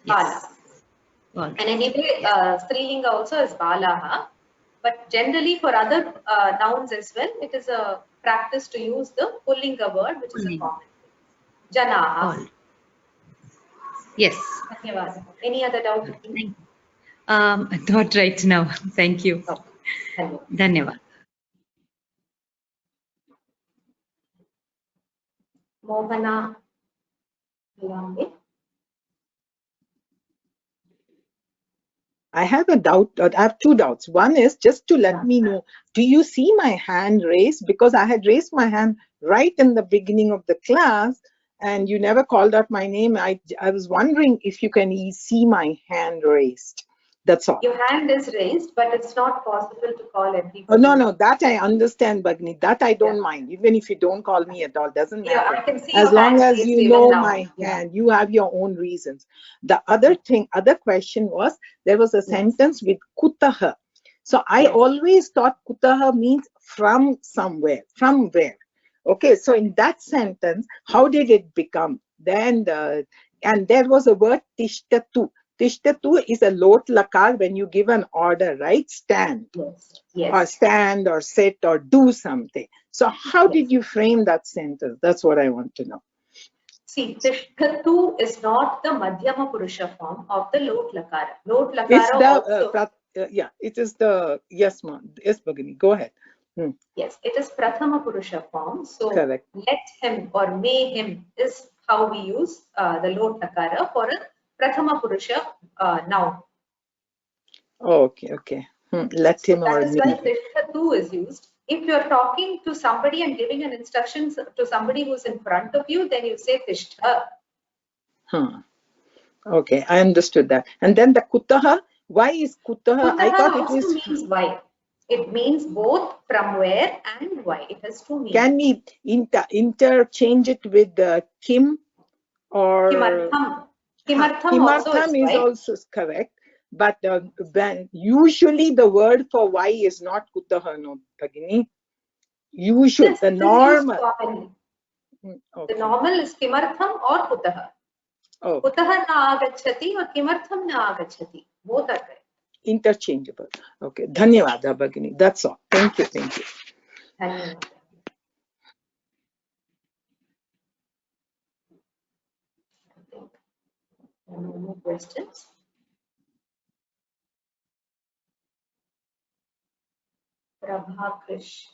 Bala. All And anyway, Strilinga also is Balaha. But generally for other nouns as well, it is a practice to use the pullinga word, which is a common thing. Janaha. Yes. Dhanyavad. Any other doubt? Not right now. Thank you. Dhanyavad. Mohana. I have a doubt. I have two doubts. One is just to let me know, do you see my hand raised? Because I had raised my hand right in the beginning of the class and you never called out my name. I was wondering if you can see my hand raised. That's all. Your hand is raised, but it's not possible to call everybody. Oh, no, that I understand, Bhagini. That I don't mind. Even if you don't call me at all, doesn't matter. Yeah, I can see as your long hand as you raised know even now. my hand, you have your own reasons. The other question was, there was a sentence with kutaha. So I always thought kutaha means from somewhere, from where. Okay, so in that sentence, how did it become? Then, and there was a word tishtatu. Tishtatu is a lot lakar when you give an order, right? Stand. Yes. Or stand or sit or do something. So how did you frame that sentence? That's what I want to know. See, tishtatu is not the Madhyama Purusha form of the lot lakara. Lot lakara It's the, also. Yeah, it is the, yes, ma'am. Yes, Bhagini, go ahead. Yes, it is Prathama Purusha form. So correct. Let him or may him is how we use the lot lakara for a Prathama Purusha noun. Okay. Let him or That is me. why tishtatu is used. If you're talking to somebody and giving an instruction to somebody who's in front of you, then you say tishtha. Okay, I understood that. And then the kutaha, why is kutaha? I thought it also was. means why. It means both from where and why. It has two meanings. Can we interchange it with kim or kimartham? Kimartham is also correct. But usually the word for why is not kutaha, no, Bhagini. Usually, Yes, the normal. The normal is kimartham or kutaha. Kutaha na agacchati or kimartham na agacchati. Both are correct. Interchangeable. Okay. Dhanyavada, Bhagini. That's all. Thank you. Dhanyavada. No more questions? Prabha Krish.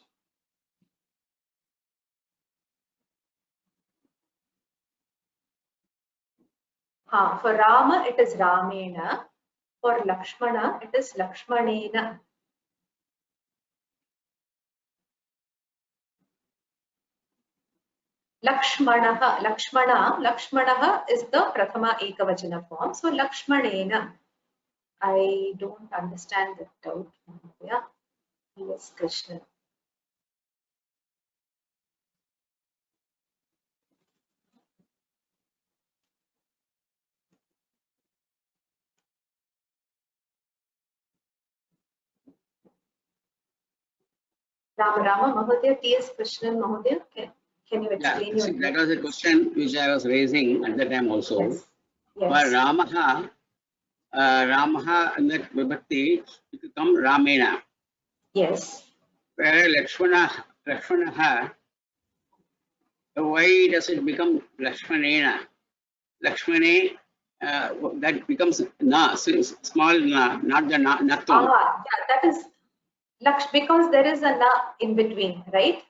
For Rama, it is Ramena. For Lakshmana, it is Lakshmanena. Lakshmanaha is the Prathama Ekavachana form. So Lakshmanena. I don't understand that doubt. Yeah. Yes, Krishna. Rama Mahodaya, T.S. Krishnan Mahodaya, can you explain your that was a question which I was raising at the time also. Yes. For Ramaha in that vibhakti, it will come Ramena. Yes. Whereas Lakshmanaha, why does it become Lakshmanena? Lakshmane, that becomes na, small na, not the natvam. That is because there is a na in between, right?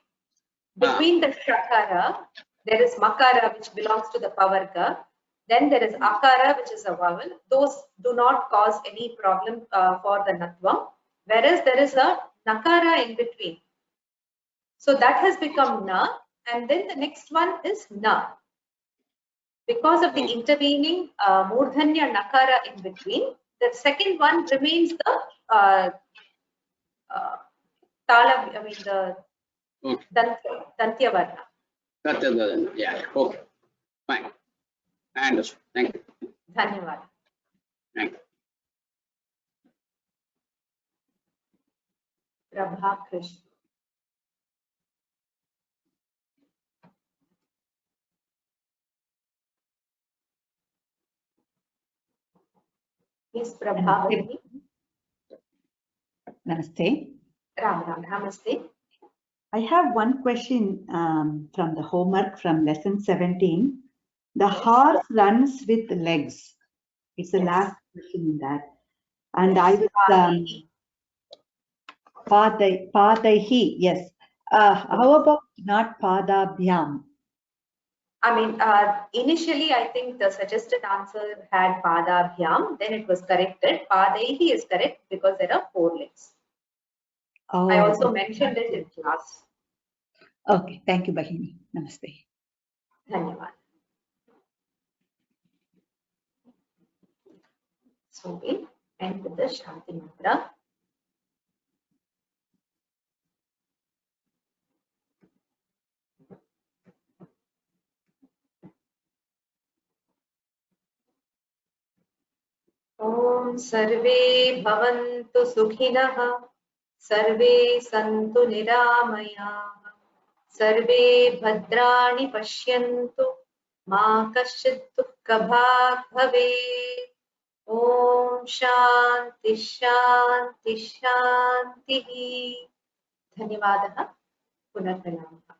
Between the shakara, there is makara, which belongs to the pavarga. Then there is akara, which is a vowel. Those do not cause any problem for the natvam. Whereas there is a nakara in between. So that has become na. And then the next one is na. Because of the intervening murdhanya nakara in between, the second one remains the tala, the dantya varna. Yeah, okay. Fine. I understand. Thank you. धन्यवादः। Thank you. Prabha Krishna. Yes, Prabha Bhagini. Namaste. Ram Ram. Namaste. I have one question from the homework from lesson 17. The horse runs with legs. It's the last question in that. And I was Padaihi, yes. How about not Padabhyam? I mean, initially, I think the suggested answer had Padabhyam, then it was corrected. Padaihi is correct because there are 4 legs. Oh, I also mentioned it in class. Okay, thank you, Bahini. Namaste. Dhanyavad. So we end with the Shanti Mantra. Om Sarve Bhavantu Sukhinah, Sarve Santu Niramaya, Sarve Bhadrani Pashyantu, Ma Kaschid Dukkha Bhag Bhavet. Om Shanti Shanti Shanti. Dhanyavadah. Punarpranamah.